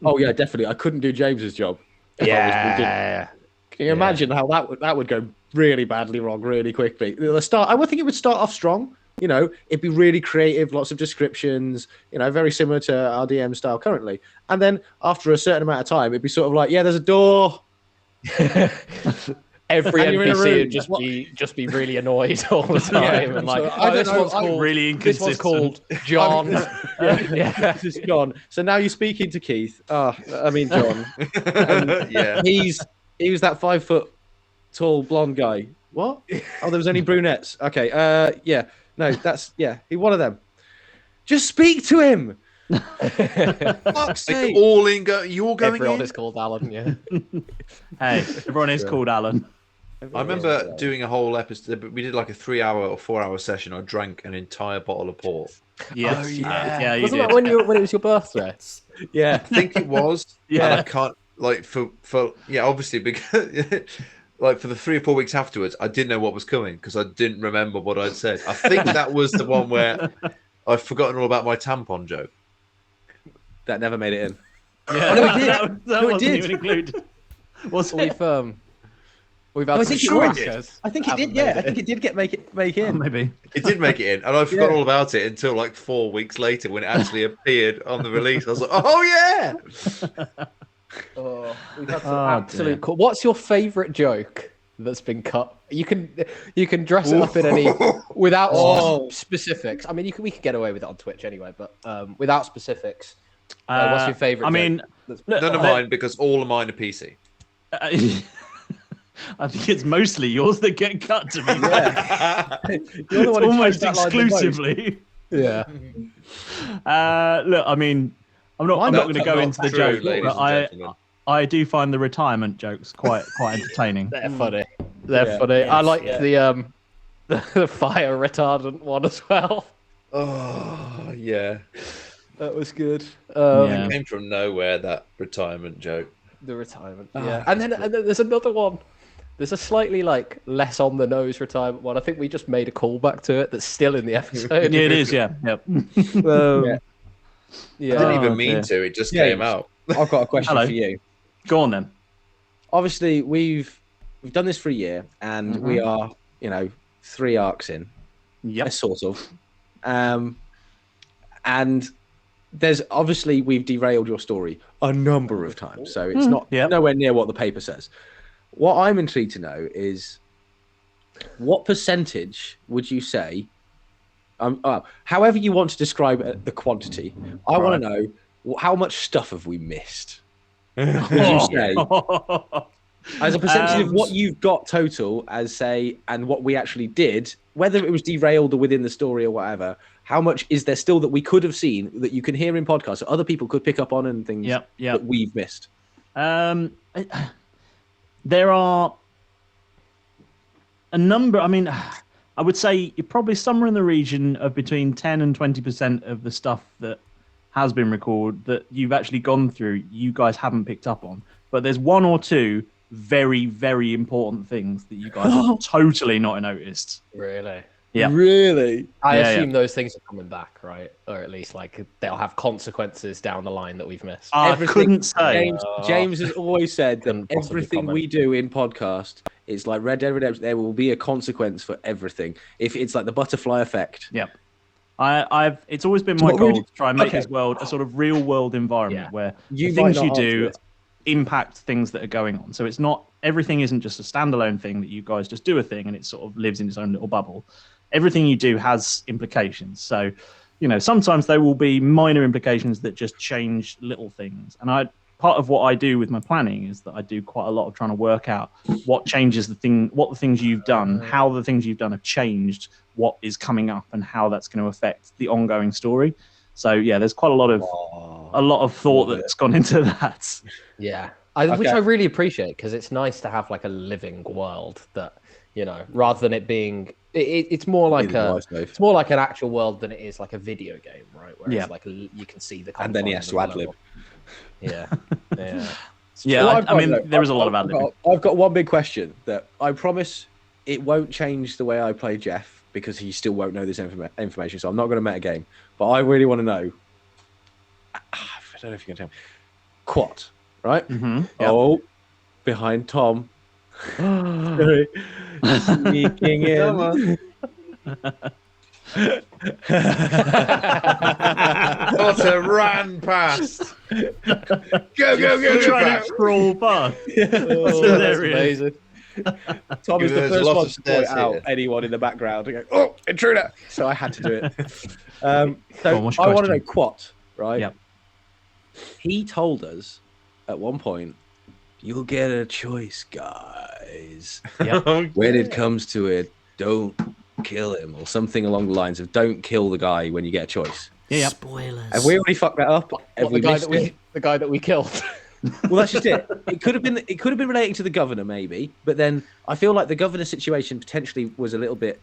Oh yeah, definitely. I couldn't do James's job. Yeah. Can you imagine how that would go really badly wrong really quickly? I would think it would start off strong. It'd be really creative, lots of descriptions. Very similar to our DM style currently. And then after a certain amount of time, it'd be sort of like, yeah, there's a door. Every NPC would just be really annoyed all the time, and like, this one's called really inconsistent. This one's called John. This is John. So now you're speaking to Keith. John. Yeah. He was that 5 foot tall blonde guy. What? Oh, there was only brunettes. Okay. Yeah. No, he one of them. Just speak to him. Fuck's sake. All in you're going Everyone in? is called Alan, yeah. Hey, everyone is called Alan. I remember doing a whole episode. We did like a 3-hour or 4-hour session. I drank an entire bottle of port. Yes. Oh, yeah. You Wasn't did. that when it was your birthday? Yeah. I think it was. Yeah. And I can't obviously because like for the 3 or 4 weeks afterwards, I didn't know what was coming because I didn't remember what I'd said. I think that was the one where I've forgotten all about my tampon joke. That never made it in. Yeah, no, it did. That No, it wasn't did. even included. Was it? We've had I some think it crackers. I think it did. Yeah, I think it did make in. Oh, maybe. It did make it in, and I forgot all about it until like 4 weeks later when it actually appeared on the release. I was like, "Oh yeah!" We've had some absolute cool. What's your favourite joke that's been cut? You can dress it up in any without specifics. I mean, we could get away with it on Twitch anyway, but without specifics. What's your favourite? I mean, none of mine because all of mine are PC. I think it's mostly yours that get cut to me. You're the one who almost chose that line the most. exclusively. Yeah. Look, I mean, I'm not going to go into the joke, ladies but and gentlemen. I do find the retirement jokes quite entertaining. They're funny. They're funny. Yes, I like the fire retardant one as well. Oh yeah, That was good. it came from nowhere. That retirement joke. The retirement. Yeah. And then there's another one. There's a slightly less on the nose retirement one. I think we just made a callback to it that's still in the episode. Yeah, it is. Yeah. Yep. Yeah. I didn't even mean to. It just came out. I've got a question Hello. for you. Go on then. Obviously, we've done this for a year, and we are 3 arcs in. Yep. Sort of. And there's obviously we've derailed your story a number of times, so it's not nowhere near what the paper says. What I'm intrigued to know is what percentage would you say, however you want to describe the quantity, I want to know how much stuff have we missed? Would you say, as a percentage of what you've got total, and what we actually did, whether it was derailed or within the story or whatever, how much is there still that we could have seen that you can hear in podcasts that other people could pick up on and things that we've missed? There are a number. I mean, I would say you're probably somewhere in the region of between 10 and 20% of the stuff that has been recorded that you've actually gone through, you guys haven't picked up on. But there's 1 or 2 very, very important things that you guys have totally not noticed. Really? Yeah. Really? I assume those things are coming back, right? Or at least they'll have consequences down the line that we've missed. I couldn't say. James has always said that Couldn't possibly everything comment. we do in podcast is like Red Dead Redemption. There will be a consequence for everything. If it's like the butterfly effect. Yep. It's always been my goal to try and make this world a sort of real world environment where the things you do impact things that are going on. So it's not, everything isn't just a standalone thing that you guys just do a thing and it sort of lives in its own little bubble. Everything you do has implications. So, sometimes there will be minor implications that just change little things. And part of what I do with my planning is that I do quite a lot of trying to work out what the things you've done, how the things you've done have changed, what is coming up, and how that's going to affect the ongoing story. So yeah, there's quite a lot of thought that's gone into that. Yeah, which I really appreciate, because it's nice to have like a living world that, you know, rather than it being. It's more like it's more like an actual world than it is like a video game, right? Where it's like you can see the and then he has to ad lib. Yeah, yeah, yeah. I mean, there is a lot of ad lib. I've got one big question that I promise it won't change the way I play Jeff, because he still won't know this information. So I'm not going to meta game, but I really want to know. I don't know if you can tell me. Quat, right? Mm-hmm. Yep. Oh, behind Tom. Sneaking in. What a ran past. Go. Trying to crawl past. That's amazing. Tom is the first one to point out anyone in the background and go, "Oh, intruder!" So I had to do it. So I want to know Quat, right? Yep. He told us at one point, "You'll get a choice, guys. Yep. When it comes to it, don't kill him," or something along the lines of "Don't kill the guy when you get a choice." Yeah. Spoilers. Have we already fucked that up? The guy that we killed. Well, that's just it. It could have been relating to the governor, maybe, but then I feel like the governor situation potentially was a little bit,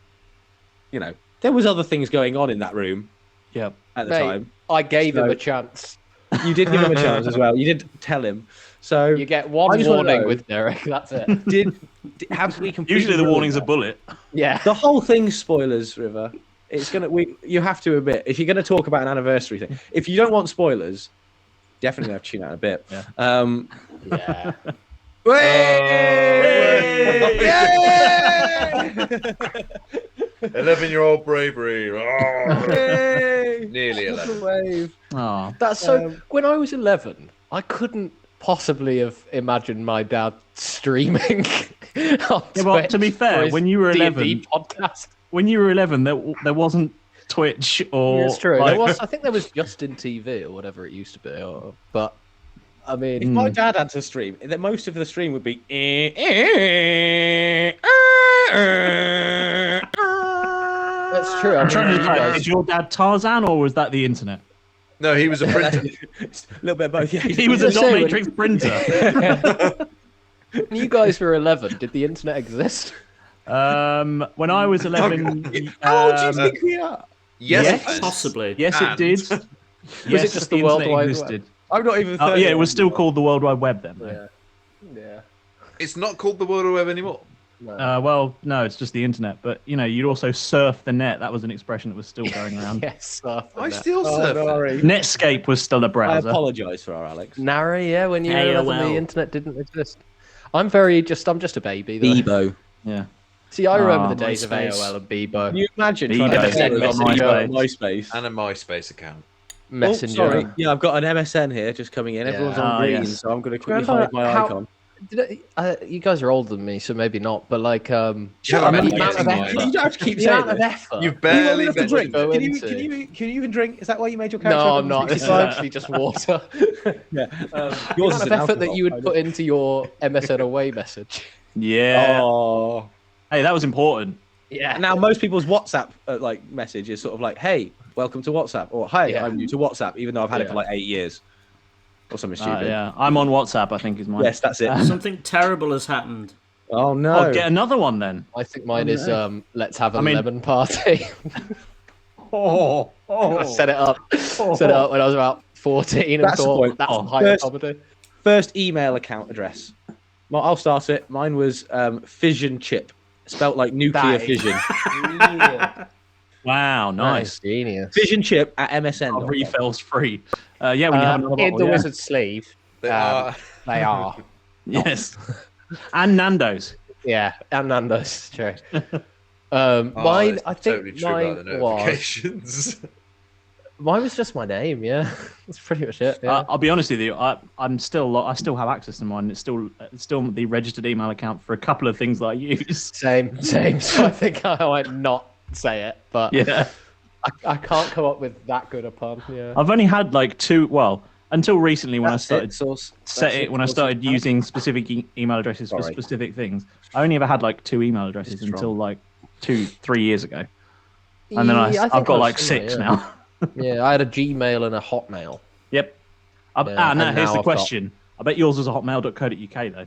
you know, there was other things going on in that room. Yep. At the time, I gave him a chance. You did give him a chance as well. You did tell him. So you get one warning with Derek. That's it. Have we completely? Usually the warning's a bullet. Yeah. The whole thing's spoilers, River. It's gonna. You have to admit, if you're gonna talk about an anniversary thing, if you don't want spoilers, definitely have to tune out a bit. Yeah. Yeah. Yay! 11-year-old bravery. Nearly 11. Oh. That's so. When I was 11, I couldn't possibly have imagined my dad streaming. On But to be fair, when you were 11, D&D podcast. When you were 11, there wasn't Twitch or. Yeah, it's true. Like... I think there was Justin TV or whatever it used to be. But I mean, if my dad had to stream, then most of the stream would be. That's true. I'm trying to decide, is your dad Tarzan or was that the internet? No, he was a printer. A little bit of both. Yeah, he was a not-matrix printer. When you guys were 11, did the internet exist? When I was 11, how old do you think we are? Yes, possibly. Yes, it did. Was it just the World Wide Web? I'm not even. Yeah, it was still called the World Wide Web then. Yeah. Yeah. It's not called the World Wide Web anymore. No. Well, no, it's just the internet. But you know, you'd also surf the net. That was an expression that was still going around. Yes, I still surf. Netscape was still a browser. I apologise for our Alex. Nara, yeah, when you were 11, the internet didn't exist. I'm just a baby. Though. Bebo. Yeah. See, I remember the days MySpace. of AOL and Bebo. Can you imagine Bebo. trying to send messages on MySpace. MySpace? And a MySpace account. Messenger. Sorry. Yeah, I've got an MSN here just coming in. Yeah. Everyone's on green, yes. so I'm going to quickly hide my icon. You guys are older than me, so maybe not. But like, Shut up, the man. amount of effort. You don't have to keep The saying amount of this. effort. You've barely to drink. go Can into. you even drink? Is that why you made your character? No, I'm not. This is actually just water. Yeah. The Yours amount is of an effort that you would alcohol. put into your MSN away message. Yeah. Oh. Hey, that was important. Yeah. Now most people's WhatsApp like message is sort of like, "Hey, welcome to WhatsApp," or "Hey, Yeah. I'm new to WhatsApp," even though I've had it for like 8 years, or something stupid. Yeah, I'm on WhatsApp. I think is mine. Yes, that's it. Something terrible has happened. Oh no! I'll get another one then. I think mine is let's have a lemon party. I set it up. Set it up when I was about 14 and That's the thought point. that's higher comedy. First email account address. Well, I'll start it. Mine was fission chip, spelt like nuclear fission. Wow, nice. Genius. Fission chip at MSN. Refills free. Yeah, when you have another in bottle, the yeah. wizard's sleeve. They are. They are. Yes. And Nando's. Yeah, and Nando's. True. Mine, I think totally true about the mine was. notifications. Mine was just my name. Yeah, that's pretty much it. Yeah. I'll be honest with you. I still have access to mine. It's still the registered email account for a couple of things that I use. Same. So I think I might not say it, but Yeah. I can't come up with that good a pun. Yeah. I've only had like two. Well, until recently when That's I started using specific email addresses for specific things. I only ever had like 2 email addresses until like 2-3 years ago, and then I've got like 6 now. Yeah, I had a Gmail and a Hotmail. Yep. Now here's the question. I bet yours was a hotmail.co.uk though.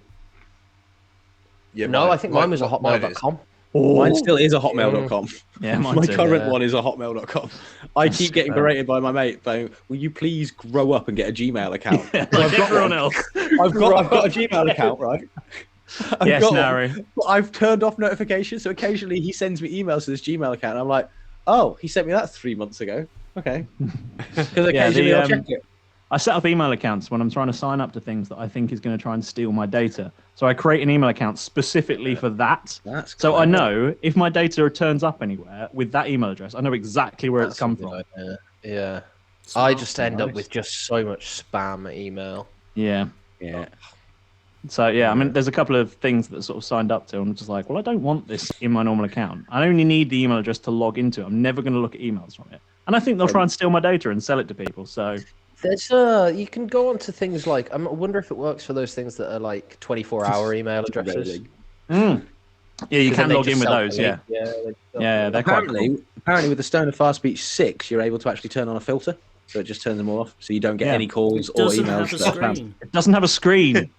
Yeah, no, I think mine was a hotmail.com. Mine still is a hotmail.com. Yeah, my current one is a hotmail.com. I keep getting berated by my mate saying, will you please grow up and get a Gmail account? Like everyone else. I've got a Gmail account, right? Yes, Nary. I've turned off notifications, so occasionally he sends me emails to this Gmail account, and I'm like, oh, he sent me that 3 months ago. Okay. Because occasionally I'll check it. I set up email accounts when I'm trying to sign up to things that I think is going to try and steal my data. So I create an email account specifically for that. So I know if my data turns up anywhere with that email address, I know exactly where it's come from. Yeah. I just end up with just so much spam email. Yeah. Yeah. So yeah, I mean, there's a couple of things that sort of signed up to. I'm just like, well, I don't want this in my normal account. I only need the email address to log into. I'm never going to look at emails from it. And I think they'll try and steal my data and sell it to people. So there's you can go on to things like I wonder if it works for those things that are like 24-hour email addresses. Yeah, you can log in with those. Yeah, they're apparently with the Stone of Far Speech 6, you're able to actually turn on a filter, so it just turns them all off, so you don't get any calls or emails. It doesn't have a screen.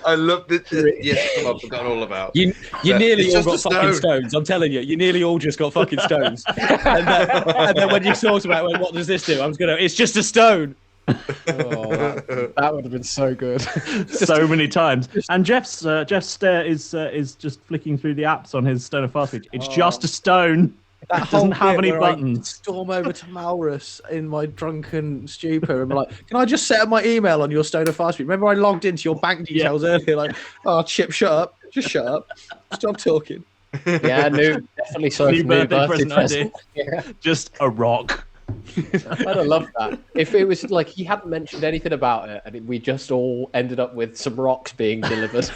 I love this. Yes, I've forgotten all about. You nearly all got fucking stones. I'm telling you, you nearly all just got fucking stones. and then when you talked about what does this do, I was gonna. It's just a stone. That would have been so good. So many times. And Jeff's stare is just flicking through the apps on his Stone of Far Speech. It's just a stone. It doesn't have any buttons. I storm over to Malrus in my drunken stupor and be like, can I just set up my email on your Stone of Far Speech? Remember I logged into your bank details earlier, like, oh, Chip, shut up. Just shut up. Stop talking. Yeah, definitely so. New birthday present idea. Yeah. Just a rock. I'd have loved that. If it was like he hadn't mentioned anything about it and we just all ended up with some rocks being delivered.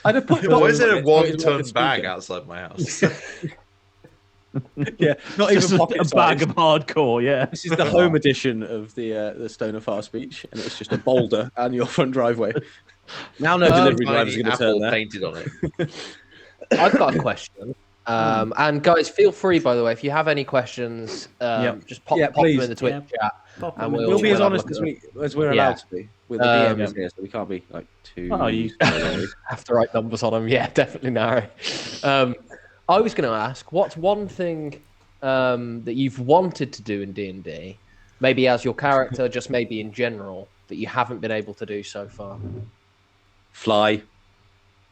Why is there a 1-ton bag outside my house? Yeah, not even a bag of hardcore. Yeah, this is the home edition of the Stone of Far Speech, and it's just a boulder on your front driveway. Now no delivery driver's going to turn there. Painted on it. I've got a question. And guys, feel free, by the way, if you have any questions, just pop them in the Twitch chat. And we'll be as honest as we're allowed to be with the DMs here, so we can't be like too. Oh, you have to write numbers on them. Yeah, definitely, Nary. I was going to ask, what's one thing that you've wanted to do in D&D, maybe as your character, just maybe in general, that you haven't been able to do so far? Fly.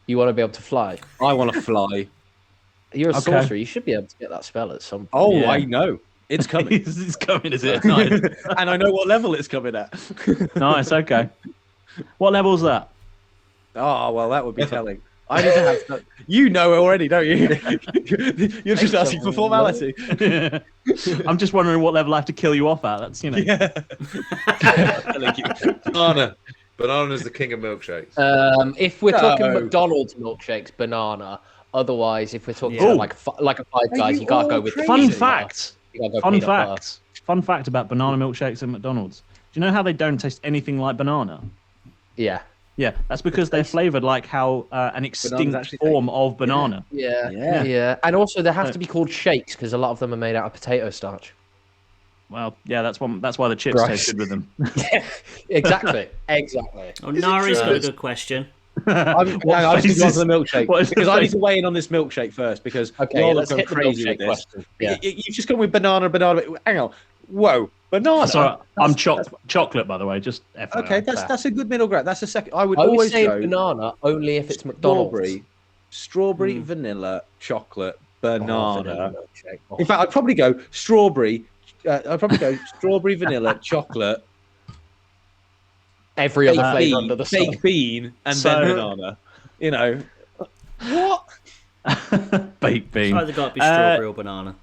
You want to be able to fly? I want to fly. You're a sorcerer. You should be able to get that spell at some point. Oh, I know. It's coming. It's coming, is it? Nice. And I know what level it's coming at. Nice, okay. What level's that? Oh, well, that would be telling. I need to have stuff. You know already, don't you? You're just asking for formality. I'm just wondering what level I have to kill you off at. That's, Yeah. Banana is the king of milkshakes. If we're talking McDonald's milkshakes, banana. Otherwise, if we're talking like a Five Guys, you gotta go with the fun fact. Fun fact about banana milkshakes at McDonald's. Do you know how they don't taste anything like banana? Yeah. Yeah, that's because they're flavored like how an extinct form of banana. Yeah. And also, they have to be called shakes because a lot of them are made out of potato starch. Well, yeah, that's why the chips taste good with them. Yeah, exactly. Oh, Nari's got a good question. I need to answer the milkshake because I need to weigh in on this milkshake first because let's hit the crazy with this. Yeah. You've just gone with banana. Hang on. Whoa, banana. Sorry, I'm chocolate, by the way. Just FYI. Okay, that's a good middle ground. That's a second. I would always say go banana only if it's McDonald's. Strawberry, vanilla, chocolate, banana. In fact, I'd probably go strawberry. Strawberry, vanilla, chocolate. Every other flavour under the sun. Baked bean and then banana. You know what? Baked bean. It's either got to be strawberry or banana.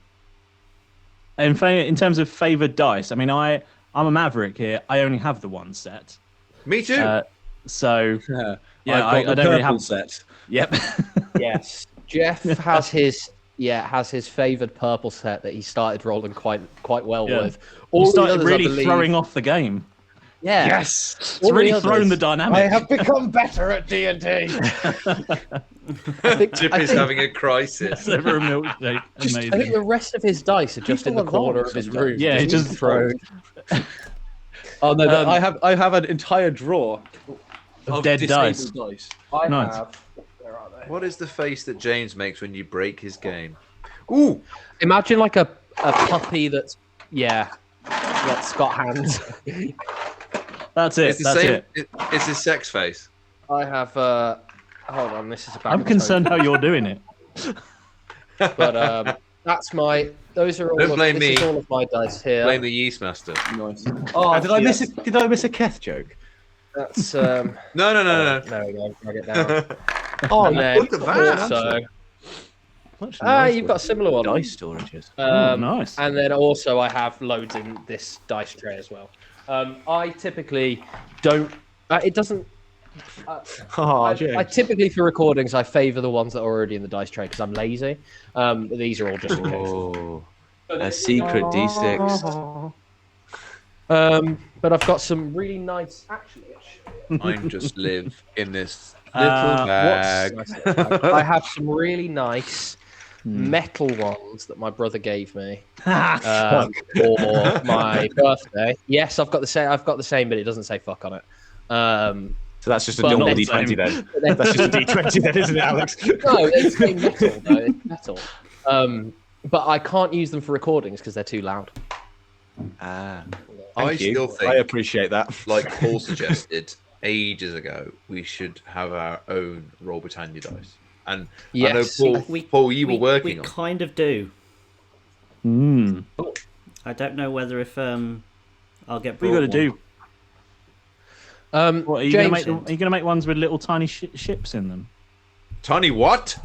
In terms of favoured dice, I mean, I'm a maverick here. I only have the one set. Me too. So I don't really have set. Yep. Yes. Jeff has his has his favoured purple set that he started rolling quite well with. He started really throwing off the game. Yeah. Yes. It's really thrown the dynamic. I have become better at D&D. Jippy's having a crisis. I think the rest of his dice are just in the corner of his room. Yeah, he just throws. Oh no, I have an entire drawer of dead dice. I Nice. have. Where are they? What is the face that James makes when you break his game? Ooh. Imagine like a puppy that's got hands. That's it. That's it. It's his sex face. I have. Hold on, this is about. I'm concerned how you're doing it. But that's my. Those are all. Don't blame me. This is all of my dice here. Blame the yeast master. Nice. Oh, did I miss a Keth joke? That's. No. There we go. Drag it down. Oh, then look at that. Also, you've got a similar one. Dice storages. Nice. And then also I have loads in this dice tray as well. I typically don't. It doesn't. I typically for recordings I favour the ones that are already in the dice tray because I'm lazy. These are all just. A secret D6. But I've got some really nice. Actually, I just live in this little bag. I have some really nice metal ones that my brother gave me for my birthday. Yes, I've got the same, but it doesn't say "fuck" on it. So that's just a normal D20 then. That's just a D20 then, isn't it, Alex? No, it's metal though. It's metal. But I can't use them for recordings because they're too loud. I still think I appreciate that. Like Paul suggested ages ago, we should have our own Roll Britannia dice. And yes. I know Paul, you were working on. We kind of do. I don't know whether if I'll get. What you got to do? What, are you James, going to make ones with little tiny ships in them? Tiny what?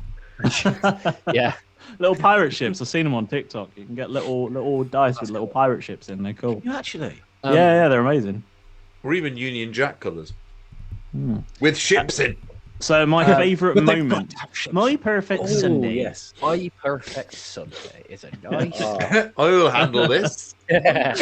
Yeah. Little pirate ships. I've seen them on TikTok. You can get little dice with little pirate ships in. They're cool. You actually? Yeah, they're amazing. Or even Union Jack colours. With ships in. So my favourite moment. My perfect Sunday. Yes. My perfect Sunday is a nice. I will handle this. I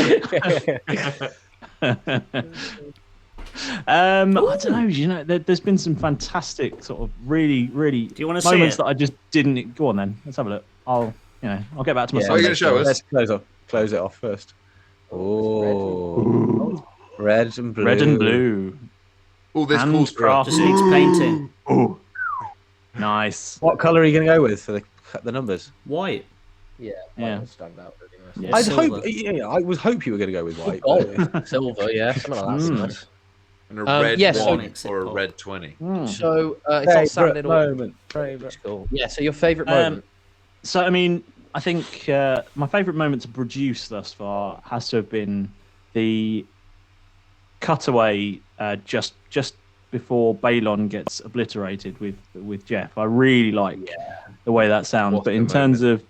don't know. You know, there's been some fantastic sort of really. Do you want to see moments it? that I just didn't. Go on then. Let's have a look. I'll get back to my. Are you going to show us? Let's close it off first. Oh, red and blue. Red and blue. Oh, this calls for Just needs painting. Oh, nice. What colour are you going to go with for the numbers? White. Yeah. Stand out really Yeah, I would hope you were going to go with white. nice. Silver, yeah. Something like that's nice. And a red one or a red 20. So it's all Saturday moment. Cool. Yeah. So your favourite moment? So I mean, I think my favourite moment to produce thus far has to have been the cutaway just before Balon gets obliterated with Jeff. I really like the way that sounds. But in terms of,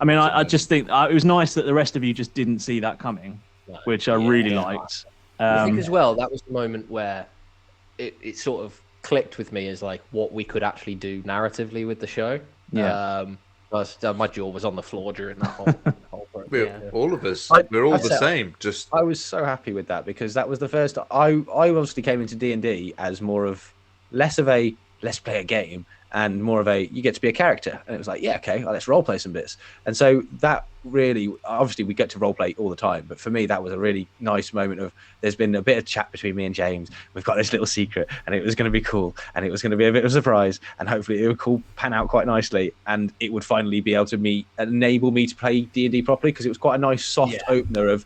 I mean, I just think it was nice that the rest of you just didn't see that coming, which I really liked. I think as well that was the moment where it sort of clicked with me as like what we could actually do narratively with the show. My jaw was on the floor during that whole program. All of us, we're all the same. Just I was so happy with that because that was the first. I obviously came into D&D as less of a let's play a game and more of a you get to be a character, and it was like let's role play some bits. And so that really, obviously we get to role play all the time, but for me that was a really nice moment of there's been a bit of chat between me and James. We've got this little secret and it was going to be cool and it was going to be a bit of a surprise and hopefully it would pan out quite nicely and it would finally be able to enable me to play D&D properly, because it was quite a nice soft opener of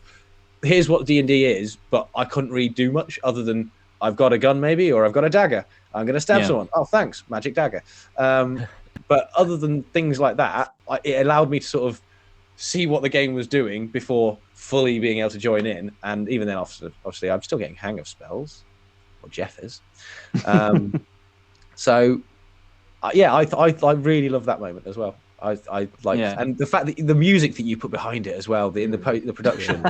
here's what D&D is, but I couldn't really do much other than I've got a gun maybe, or I've got a dagger. I'm going to stab someone. Oh, thanks, magic dagger. But other than things like that, it allowed me to sort of see what the game was doing before fully being able to join in. And even then, obviously, I'm still getting hang of spells, or Jeff is. I really love that moment as well. I like, and the fact that the music that you put behind it as well, the production,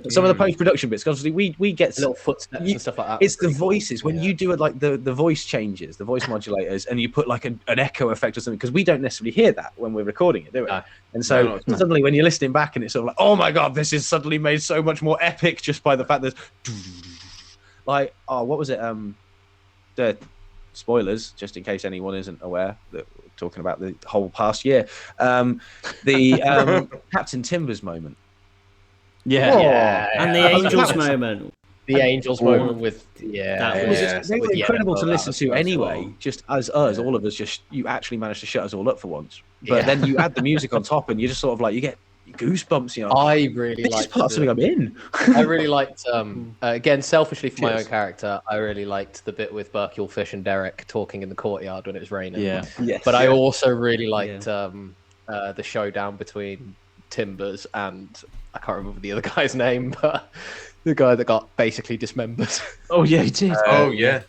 some of the post production bits. Obviously, we get little footsteps and stuff like that. It's the voices when you do it, like the voice changes, the voice modulators, and you put like an echo effect or something, because we don't necessarily hear that when we're recording it, do we? And so suddenly, when you're listening back, and it's sort of like, oh my god, this is suddenly made so much more epic just by the fact that, like, what was it? The spoilers, just in case anyone isn't aware that we're talking about the whole past year. The Captain Timbers moment. And the Angels moment. The Angels moment with they were incredible to listen to anyway. Just as us, all of us, you actually managed to shut us all up for once. But then you add the music on top, and you just sort of like you get goosebumps. You know, I really liked part of something I'm in. I really liked again, selfishly for my own character, I really liked the bit with Berkule Fish and Derek talking in the courtyard when it was raining. But I also really liked the showdown between Timbers and I can't remember the other guy's name, but the guy that got basically dismembered. Oh yeah, he did. Oh yeah.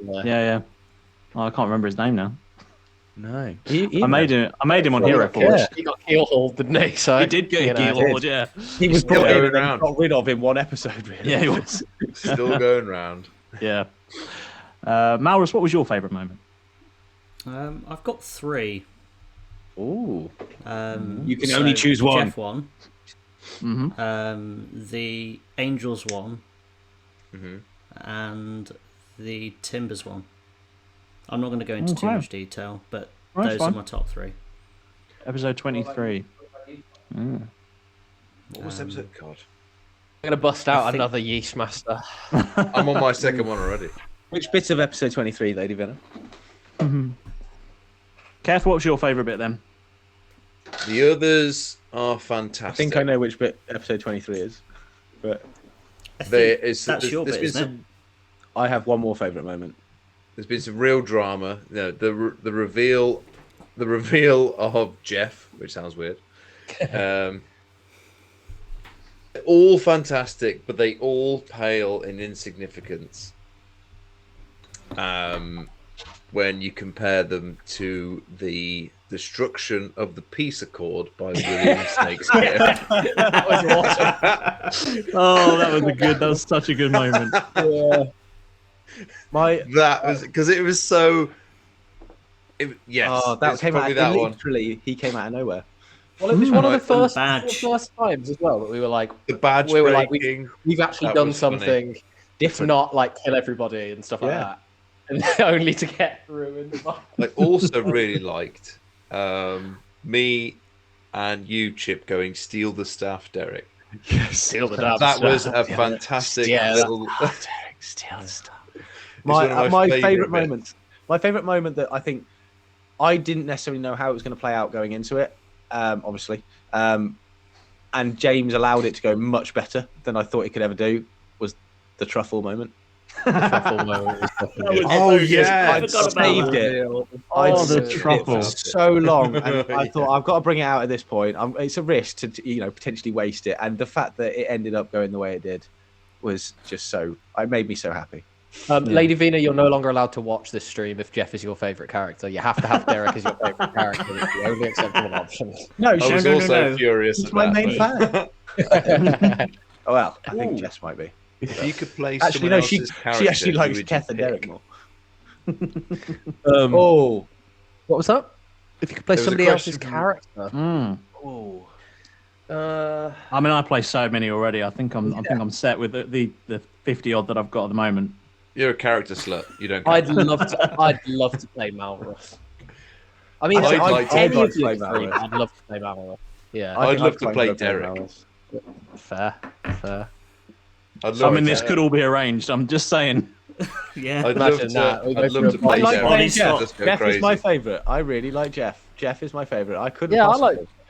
Oh, I can't remember his name now. No, I made him on Hero Forge. He got keel-hauled, didn't he? So he did get keel-hauled. Yeah, he was brought in and got rid of in one episode. Really. Yeah, he was still going round. Yeah. Malrus, what was your favourite moment? I've got 3. Ooh. You can only choose one. Jeff one. Mm-hmm. The Angels one. Mm-hmm. And the Timbers one. I'm not going to go into too much detail, but those are my top 3. Episode 23. What was episode? God. I'm going to bust out another Yeast Master. I'm on my second one already. Which bits of episode 23, Lady Venom? Keth, what's your favourite bit then? The others are fantastic. I think I know which bit episode 23 is. But that's your bit, isn't it? I have one more favourite moment. There's been some real drama. You know, the reveal of Jeff, which sounds weird. All fantastic, but they all pale in insignificance when you compare them to the destruction of the peace accord by William Shakespeare. That was awesome. Oh, that was such a good moment. Yeah. That was because it was so. Yes. Oh, that came out. That literally, he came out of nowhere. Well, it was one of the first times as well that we were like, the badge. We were like, we've actually done something different, not like kill everybody and stuff like that, and only to get ruined. I also really liked me and you, Chip, going steal the staff, Derek. Yes, steal the staff. That was a fantastic little. Derek, steal the staff. My favourite moment. My favourite moment that I think I didn't necessarily know how it was going to play out going into it, obviously, and James allowed it to go much better than I thought he could ever do, was the truffle moment. The truffle moment was I saved it. The truffle. It for so long, and I thought I've got to bring it out at this point. It's a risk to potentially waste it, and the fact that it ended up going the way it did was just so. It made me so happy. Lady Vina, you're no longer allowed to watch this stream if Jeff is your favourite character. You have to have Derek as your favourite character. It's the only acceptable option. No, I was also furious. He's my main fan. Oh well, I think Jess might be. If you could play actually, no, she actually likes Keth and Derek more. What was that? If you could play somebody else's character. I mean, I play so many already. I think I'm set with the 50 odd that I've got at the moment. You're a character slut. You don't. I'd love to play Malrus. I mean, I'd love to play Malrus. Yeah, I'd love to play Derek. Fair. I mean, this could all be arranged. I'm just saying. Yeah, I'd love to play Derek. Jeff is my favourite. I really like Jeff. Jeff is my favourite. I couldn't. Yeah,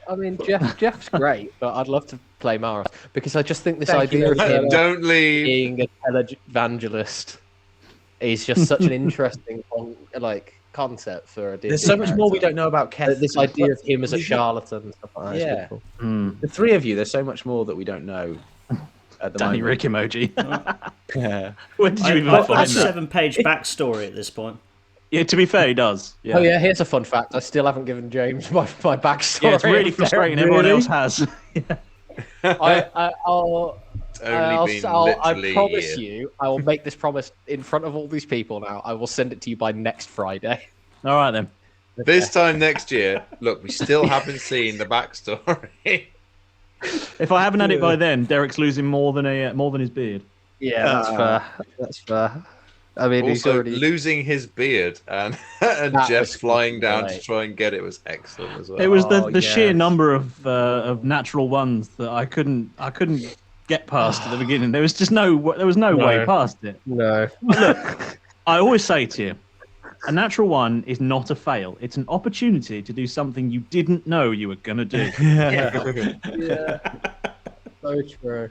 I mean, Jeff's great, but I'd love to play Malrus because I just think this idea of him being a televangelist is just such an interesting concept for a Disney. There's so much more we don't know about Keth. This idea of him as a charlatan and stuff like that. Yeah. The three of you, there's so much more that we don't know. At the Danny moment. Rick emoji. Yeah. When did you even I've got find a that? 7-page backstory at this point. Yeah, to be fair, he does. Yeah. Oh yeah, here's a fun fact. I still haven't given James my backstory. Yeah, it's really frustrating. Everyone else has. I'll promise here. you, I will make this promise in front of all these people now. I will send it to you by next Friday. All right then. This time next year, look, we still haven't seen the backstory. If I haven't had it by then, Derek's losing more than his beard. Yeah, that's fair. That's fair. I mean, he's Also, already losing his beard and Jeff's flying down to try and get it was excellent as well. It was the sheer number of natural ones that I couldn't get past at the beginning. There was no way past it. No. Look, I always say to you, a natural one is not a fail. It's an opportunity to do something you didn't know you were gonna do. Yeah. So true.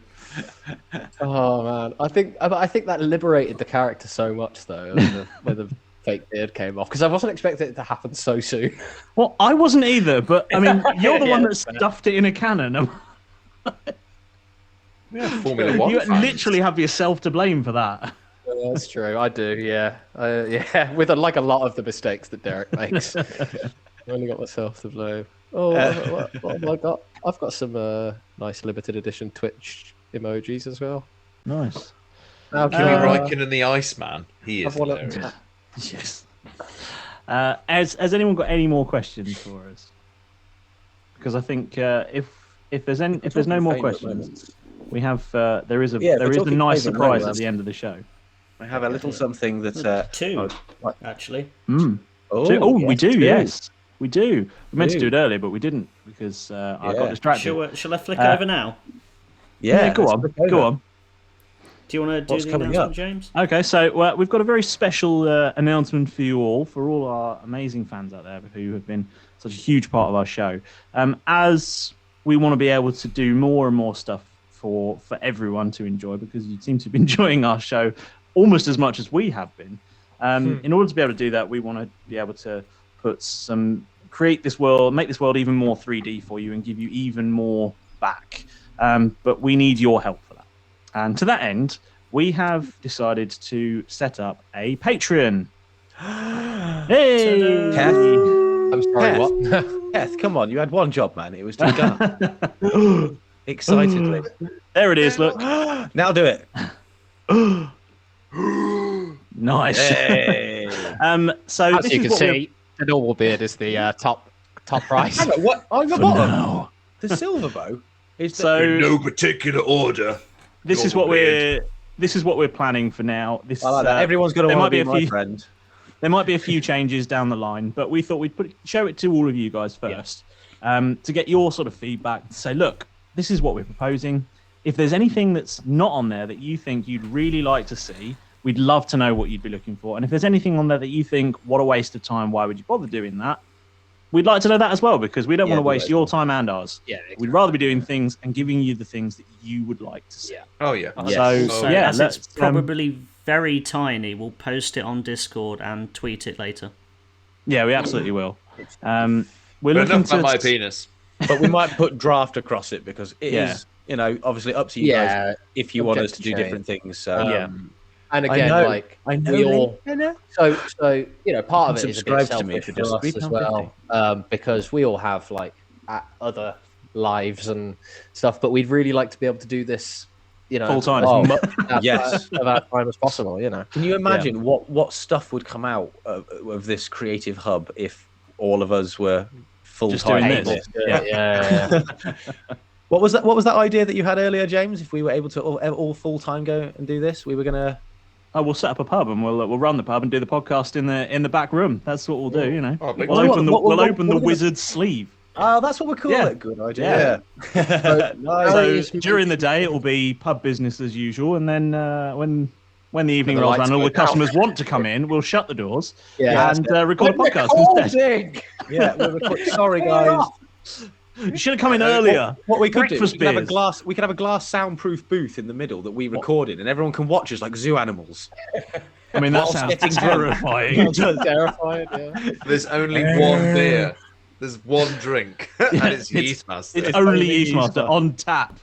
Oh man, I think that liberated the character so much though when the fake beard came off, because I wasn't expecting it to happen so soon. Well, I wasn't either, but I mean, you're the one that stuffed it in a cannon. Formula One. You fans. literally have yourself to blame for that. Yeah, that's true. I do. Yeah. With a lot of the mistakes that Derek makes. I've only got myself to blame. Oh, what have I got? I've got some nice limited edition Twitch emojis as well. Nice. Kimi Räikkönen and the Iceman. He is hilarious. Yes. Has anyone got any more questions for us? Because I think if there's no more questions, we have there is a nice surprise at the end of the show. I have a little something that two actually. Oh, we do. Yes, we do. We meant to do it earlier, but we didn't because I got distracted. Shall I flick over now? Yeah, go on. Do you want to do the announcement, James? Okay, so we've got a very special announcement for you all, for all our amazing fans out there who have been such a huge part of our show. As we want to be able to do more and more stuff for everyone to enjoy, because you seem to be enjoying our show almost as much as we have been. In order to be able to do that, we want to be able to make this world even more 3D for you and give you even more back. But we need your help for that. And to that end, we have decided to set up a Patreon. Hey! Keth? I'm sorry, what? Keth, come on, you had one job, man. It was to go. Excitedly. There it is, look. Now do it. Nice. Hey. So as you can see, the normal beard is the top price. Hang on, what? I'm the bottom. The Silverbow is in no particular order. This is what we're planning for now. I like that. Everyone's going to want to be my friend. There might be a few changes down the line, but we thought we'd show it to all of you guys first, to get your sort of feedback. To say, look, this is what we're proposing. If there's anything that's not on there that you think you'd really like to see, we'd love to know what you'd be looking for. And if there's anything on there that you think, what a waste of time, why would you bother doing that? We'd like to know that as well, because we don't want to waste your time and ours. Yeah, exactly. We'd rather be doing things and giving you the things that you would like to see. Oh, yeah. So as it's probably very tiny, we'll post it on Discord and tweet it later. Yeah, we absolutely will. We're looking enough about my penis. But we might put draft across it, because it is, obviously up to you guys if you want us to do different things. So, and again, I know. So part of it is a bit subscribe to selfish me if you're for just us as well, because we all have other lives and stuff, but we'd really like to be able to do this, full time, of our time as possible. Can you imagine what stuff would come out of this creative hub if all of us were full time? Yeah. What was that idea that you had earlier, James? If we were able to all full time go and do this, we were gonna. Oh, we'll set up a pub and we'll run the pub and do the podcast in the back room. That's what we'll do. We'll open the wizard's sleeve. Oh, that's what we call it. Good idea. So during the day it will be pub business as usual, and then when the evening rolls around, all the customers want to come in, we'll shut the doors and record a podcast instead. Yeah, we'll record. Sorry, guys. You should have come in earlier. What we could do, we could have a glass soundproof booth in the middle that we recorded, and everyone can watch us like zoo animals. I mean, that sounds terrifying. Terrifying. Yeah. There's only one beer. There's one drink, and it's Yeastmaster. It's only Yeastmaster on tap.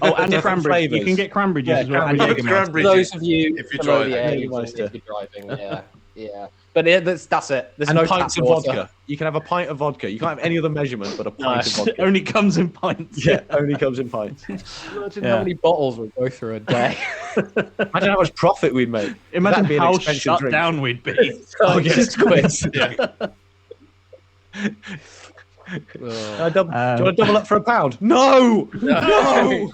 Oh, and cranberry. You can get cranberry juice as well. Cranberry those of you if you're driving. driving, yeah. But that's it. There's and no pints tap of water. vodka. You can have a pint of vodka. You can't have any other measurement but a pint of It vodka. only comes in pints. Yeah, only comes in pints. Imagine how many bottles we go through a day. Imagine how much profit we'd make. Imagine That'd be an how expensive shut drink. down we'd be. Oh, yes, quiz. Do you want to double up for £1? No! No!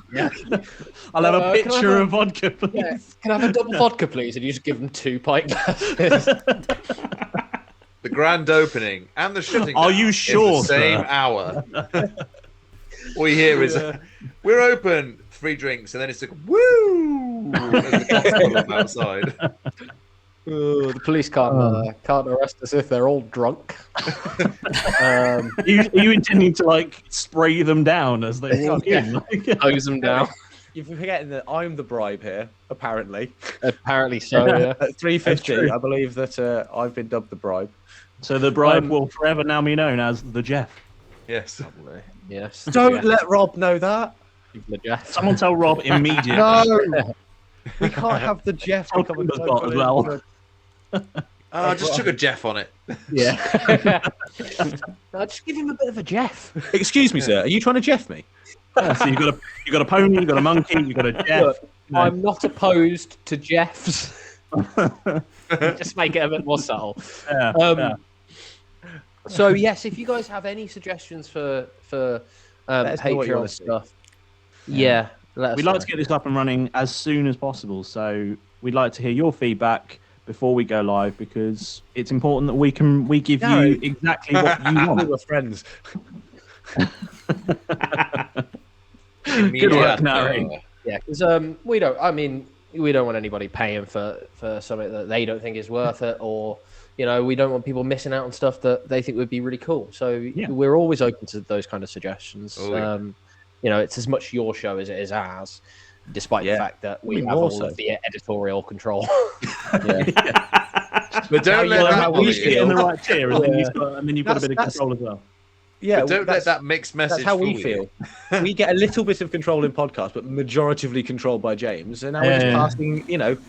I'll have a can I picture have of vodka, please. Yeah. Can I have a double vodka, please? And you just give them 2 pint glasses. The grand opening and the shutting Are down you sure, in the same sir? hour. All you hear is, we're open, 3 drinks, and then it's like, woo! As the clock's gone up outside. The police can't arrest us if they're all drunk. Are you intending to like spray them down as they walk in? Hose them down. You're forgetting that I'm the bribe here, apparently. Apparently so, yeah. At 350, I believe that I've been dubbed the bribe. So the bribe will forever now be known as the Jeff. Yes. Yes. Don't let Rob know that. The Jeff. Someone tell Rob immediately. No! We can't have the Jeff Tell become a Timber's got as well. I just took a Jeff on it. Yeah. No, just give him a bit of a Jeff. Excuse me, sir. Are you trying to Jeff me? Yeah, so you got a pony, you got a monkey, you got a Jeff. Look, I'm not opposed to Jeffs. Just make it a bit more subtle. Yeah, So yes, if you guys have any suggestions for Patreon stuff, let us We'd know. like to get this up and running as soon as possible. So we'd like to hear your feedback before we go live, because it's important that we give you exactly what you want. We're friends. Good work, Nari. Yeah, because we don't want anybody paying for something that they don't think is worth it, or we don't want people missing out on stuff that they think would be really cool. So we're always open to those kind of suggestions. It's as much your show as it is ours, despite the fact that we have all of the editorial control. But don't let that we get in the right tier, and then you've got a bit of control as well. Yeah, but don't let that mixed message. That's how we fool feel. you. We get a little bit of control in podcast, but majoritively controlled by James. And now we're just passing,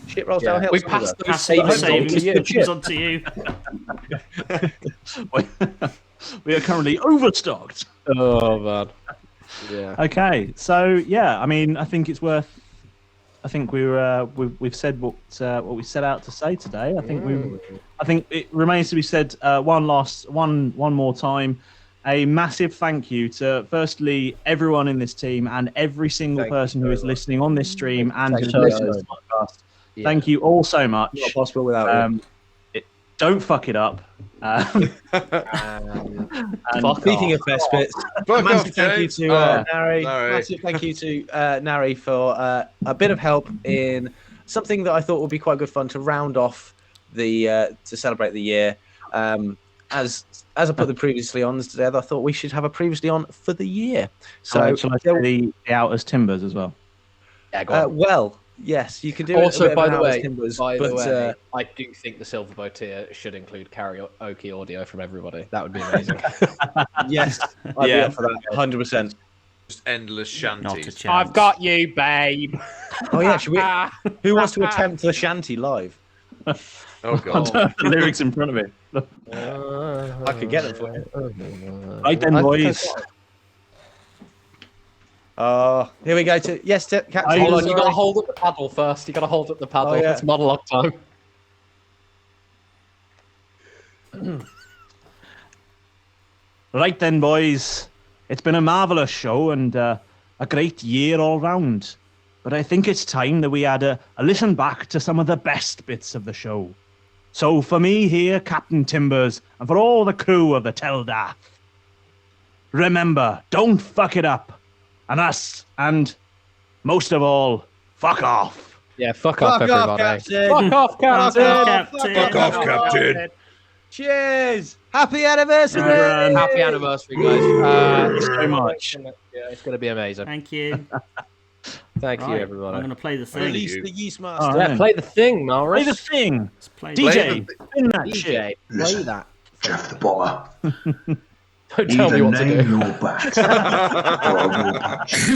shit rolls downhill. We passed those Savings savings on to you. We are currently overstocked. Oh man. Yeah. Okay, so I think it's worth. I think we've said what we set out to say today. I think it remains to be said one more time. A massive thank you to, firstly, everyone in this team and every single person who is listening on this stream and who listens to this podcast. Yeah. Thank you all so much. Not possible without you. Don't fuck it up. Speaking of best bits, massive thank you to Nari. Massive thank you to Nari for a bit of help in something that I thought would be quite good fun to round off to celebrate the year. As I put the previously ons together, I thought we should have a previously on for the year. So shall I say the Outers Timbers as well? Yeah, go on. Well, yes, you can do also, it. By the way, I do think the Silverbow tier should include karaoke audio from everybody. That would be amazing. Yes, I'd be up for that, 100%. Just endless shanties. I've got you, babe. Oh yeah, should we? Who wants to attempt the shanty live? Oh god, the lyrics in front of me. I could get them for you. Right then, boys. Here we go. Captain. Hold on, you got to hold up the paddle first. You got to hold up the paddle. It's monologue time. Right then, boys. It's been a marvellous show and a great year all round. But I think it's time that we had a listen back to some of the best bits of the show. So for me here, Captain Timbers, and for all the crew of the Teldath, remember, don't fuck it up. And most of all, fuck off. Yeah, fuck off, everybody. Captain. Fuck off, Captain. Fuck off, Captain. Cheers. Happy anniversary. Happy anniversary, guys. Thanks so much. It's going to be amazing. Thank you. Thank you, everybody. I'm going to play the thing. Release the yeast master. Yeah, play the thing, Malrus. Play the thing. Let's play DJ, spin that DJ, shit. play that. Jeff the Bomber. Don't tell me what to do. Your bat, or I will punch you.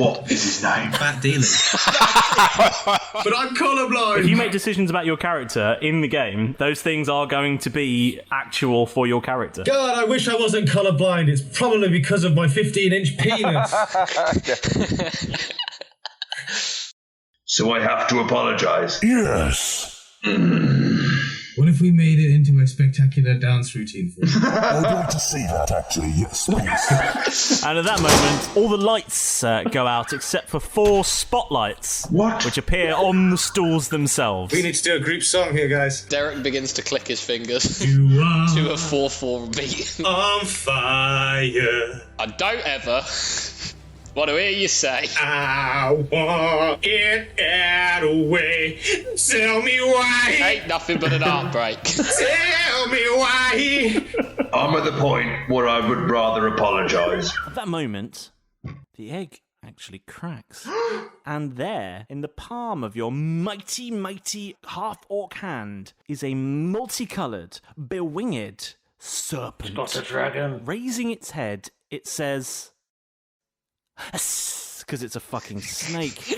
What is his name? Bat dealing. But I'm colourblind. If you make decisions about your character in the game, those things are going to be actual for your character. God, I wish I wasn't colourblind. It's probably because of my 15-inch penis. So I have to apologise. Yes. What if we made it into a spectacular dance routine for you? I'd like to see that, actually. Yes, please. And at that moment, all the lights go out except for 4 spotlights. What? Which appear on the stools themselves. We need to do a group song here, guys. Derek begins to click his fingers You are to a 4/4 beat. on fire. I don't ever want to hear you say, I want it out away. Tell me why. ain't nothing but an heartbreak. Tell me why. I'm at the point where I would rather apologise. At that moment, the egg actually cracks. And there, in the palm of your mighty, mighty half-orc hand, is a multicoloured, bewinged serpent. It's not a dragon. Raising its head, it says... because it's a fucking snake.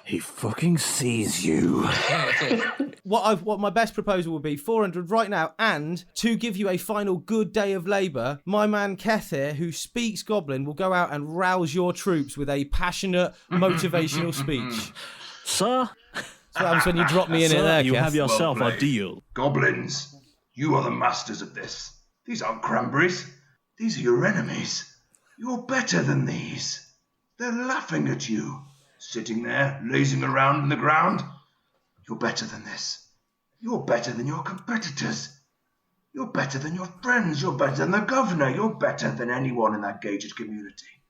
He fucking sees you. What my best proposal would be 400 right now, and to give you a final good day of labour, my man Keth here, who speaks Goblin, will go out and rouse your troops with a passionate, motivational speech. Sir? That's what happens when you drop me in it there, you Keth. have yourself a deal. Goblins, you are the masters of this. These aren't cranberries. These are your enemies. You're better than these. They're laughing at you. Sitting there, lazing around in the ground. You're better than this. You're better than your competitors. You're better than your friends. You're better than the governor. You're better than anyone in that gated community.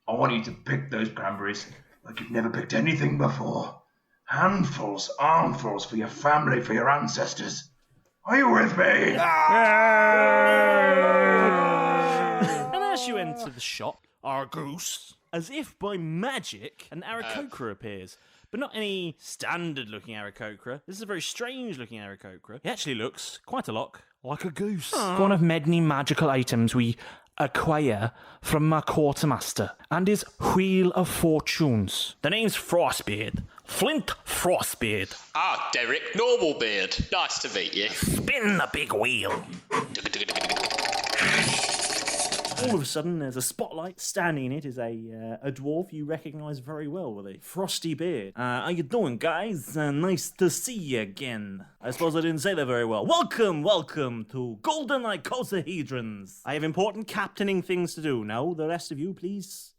I want you to pick those cranberries like you've never picked anything before. Handfuls, armfuls for your family, for your ancestors. Are you with me? As you enter the shop, Argus, as if by magic, an Aarakocra appears. But not any standard-looking Aarakocra. This is a very strange-looking Aarakocra. He actually looks quite a lot like a goose. One of many magical items we acquire from our quartermaster and his Wheel of Fortunes. The name's Frostbeard. Flint Frostbeard. Ah, Derek Normalbeard. Nice to meet you. Spin the big wheel. All of a sudden, there's a spotlight. Standing in it is a dwarf you recognise very well with a frosty beard. How you doing, guys? Nice to see you again. I suppose I didn't say that very well. Welcome to Golden Icosahedrons. I have important captaining things to do. Now, the rest of you, please.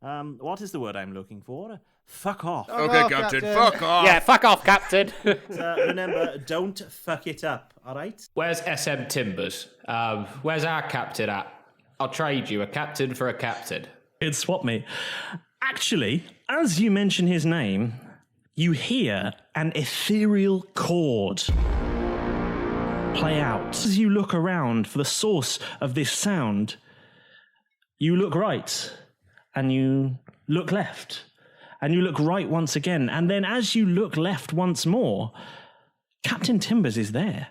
What is the word I'm looking for? Fuck off. Okay, Captain. Fuck off. Yeah, fuck off, Captain. Remember, don't fuck it up, all right? Where's SM Timbers? Where's our captain at? I'll trade you a captain for a captain. It'd swap me. Actually, as you mention his name, you hear an ethereal chord play out. As you look around for the source of this sound, you look right, and you look left, and you look right once again, and then as you look left once more, Captain Timbers is there.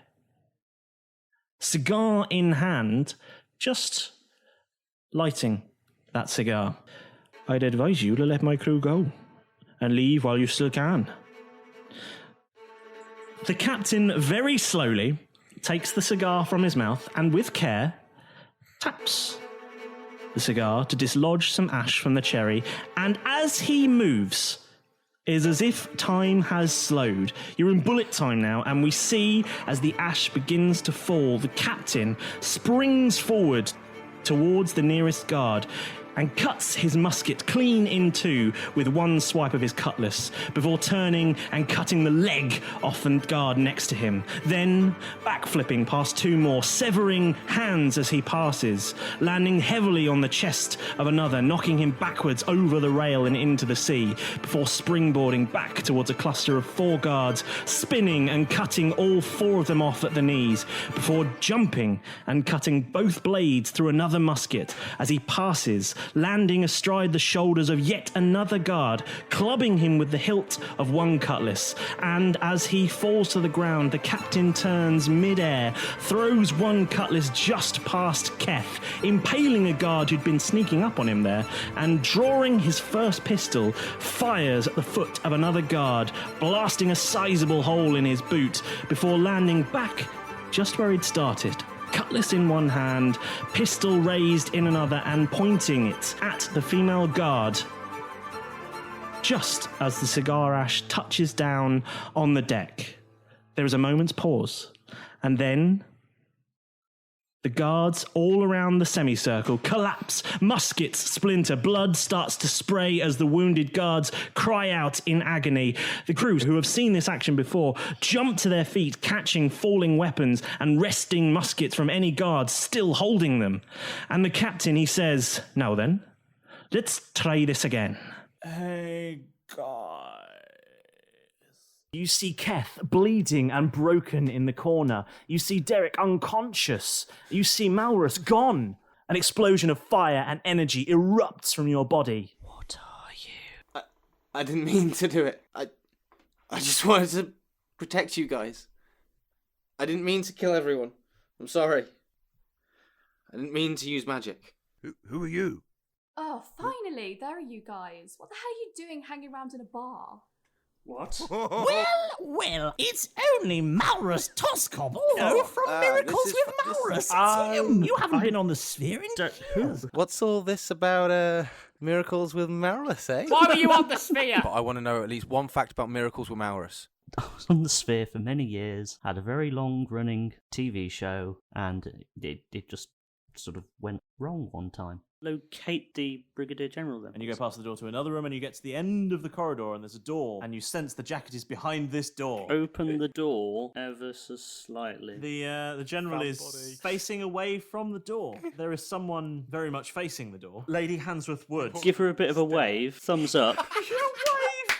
Cigar in hand, just lighting that cigar. I'd advise you to let my crew go and leave while you still can. The captain very slowly takes the cigar from his mouth and with care taps the cigar to dislodge some ash from the cherry, and as he moves, is as if time has slowed. You're in bullet time now, and we see as the ash begins to fall, the captain springs forward towards the nearest guard and cuts his musket clean in two with one swipe of his cutlass before turning and cutting the leg off the guard next to him. Then backflipping past two more, severing hands as he passes, landing heavily on the chest of another, knocking him backwards over the rail and into the sea before springboarding back towards a cluster of four guards, spinning and cutting all four of them off at the knees before jumping and cutting both blades through another musket as he passes, landing astride the shoulders of yet another guard, clubbing him with the hilt of one cutlass. And as he falls to the ground, the captain turns mid-air, throws one cutlass just past Keth, impaling a guard who'd been sneaking up on him there, and drawing his first pistol, fires at the foot of another guard, blasting a sizable hole in his boot before landing back just where he'd started. Cutlass in one hand, pistol raised in another, and pointing it at the female guard. Just as the cigar ash touches down on the deck, there is a moment's pause, and then the guards all around the semicircle collapse, muskets splinter, blood starts to spray as the wounded guards cry out in agony. The crews, who have seen this action before, jump to their feet, catching falling weapons and wresting muskets from any guards still holding them. And the captain, he says, "Now then, let's try this again." Hey, guys. You see Keth bleeding and broken in the corner. You see Derek unconscious. You see Malrus gone. An explosion of fire and energy erupts from your body. What are you? I didn't mean to do it. I just wanted to protect you guys. I didn't mean to kill everyone. I'm sorry. I didn't mean to use magic. Who are you? Oh, finally, there are you guys. What the hell are you doing hanging around in a bar? What? Well, it's only Malrus Tosscoble, from Miracles with Malrus. It's him. You haven't been on the sphere in years. What's all this about Miracles with Malrus, eh? Why were you on the sphere? But I want to know at least one fact about Miracles with Malrus. I was on the sphere for many years, had a very long-running TV show, and it just sort of went wrong one time. Locate the Brigadier General then. And you go past the door to another room, and you get to the end of the corridor, and there's a door, and you sense the jacket is behind this door. Open the door ever so slightly. The general is facing away from the door. There is someone very much facing the door. Lady Hansworth Wood. Give her a bit of a wave, thumbs up,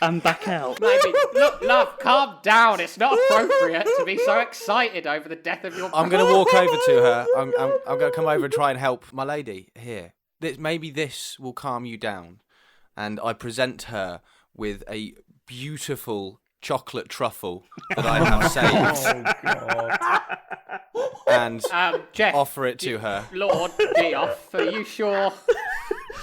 and back out. Maybe. Look, love, calm down. It's not appropriate to be so excited over the death of your I'm going to walk over to her. I'm going to come over and try and help my lady here. Maybe this will calm you down. And I present her with a beautiful chocolate truffle that I have saved. And Jeff, offer it to her. Lord Geoff, are you sure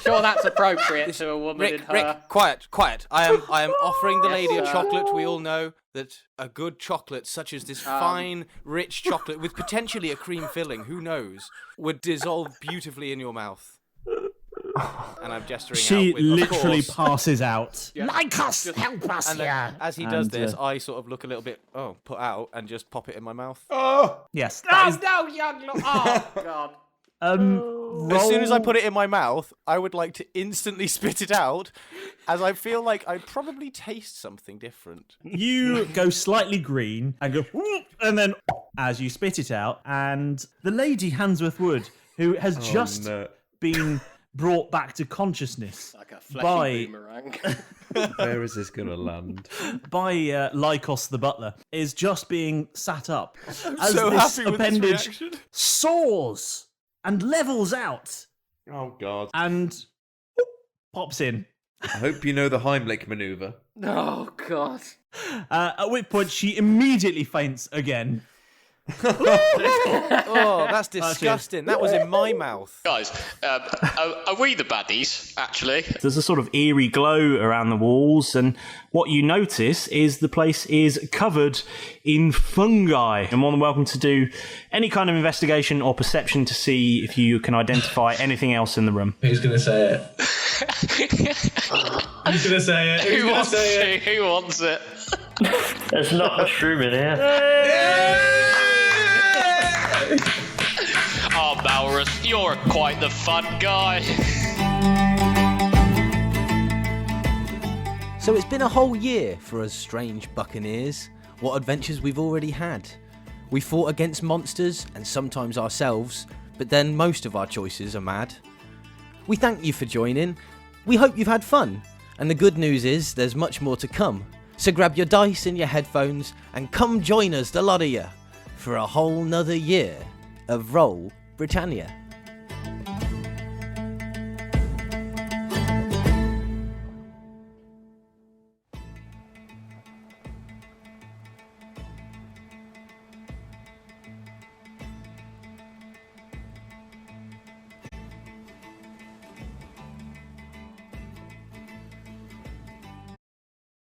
that's appropriate to a woman in her... Rick, quiet. I am offering the lady a chocolate. We all know that a good chocolate, such as this fine, rich chocolate with potentially a cream filling, who knows, would dissolve beautifully in your mouth. And I'm gesturing she out with, literally passes out. Like us, help us and here. As he does this, I sort of look a little bit put out and just pop it in my mouth. Oh yes. No, young lord. Oh God. As soon as I put it in my mouth, I would like to instantly spit it out, as I feel like I probably taste something different. You go slightly green and go, whoop, and then as you spit it out, and the lady Hansworth Wood, who has just been brought back to consciousness like a fleshy boomerang. Where is this going to land? By Lycos the butler, is just being sat up as so this happy with appendage this reaction. soars and levels out Oh, God. and pops in. I hope you know the Heimlich maneuver. Oh God. At which point she immediately faints again. Oh, that's disgusting. That was in my mouth. Guys, are we the baddies, actually? There's a sort of eerie glow around the walls, and what you notice is the place is covered in fungi. You're more than welcome to do any kind of investigation or perception to see if you can identify anything else in the room. Who's going to say it? Who's going to say it? Who wants it? There's not much room in here. Oh, Malrus, you're quite the fun guy. So it's been a whole year for us strange buccaneers. What adventures we've already had. We fought against monsters and sometimes ourselves, but then most of our choices are mad. We thank you for joining. We hope you've had fun. And the good news is there's much more to come. So grab your dice and your headphones and come join us, the lot of you, for a whole nother year of Roll Britannia.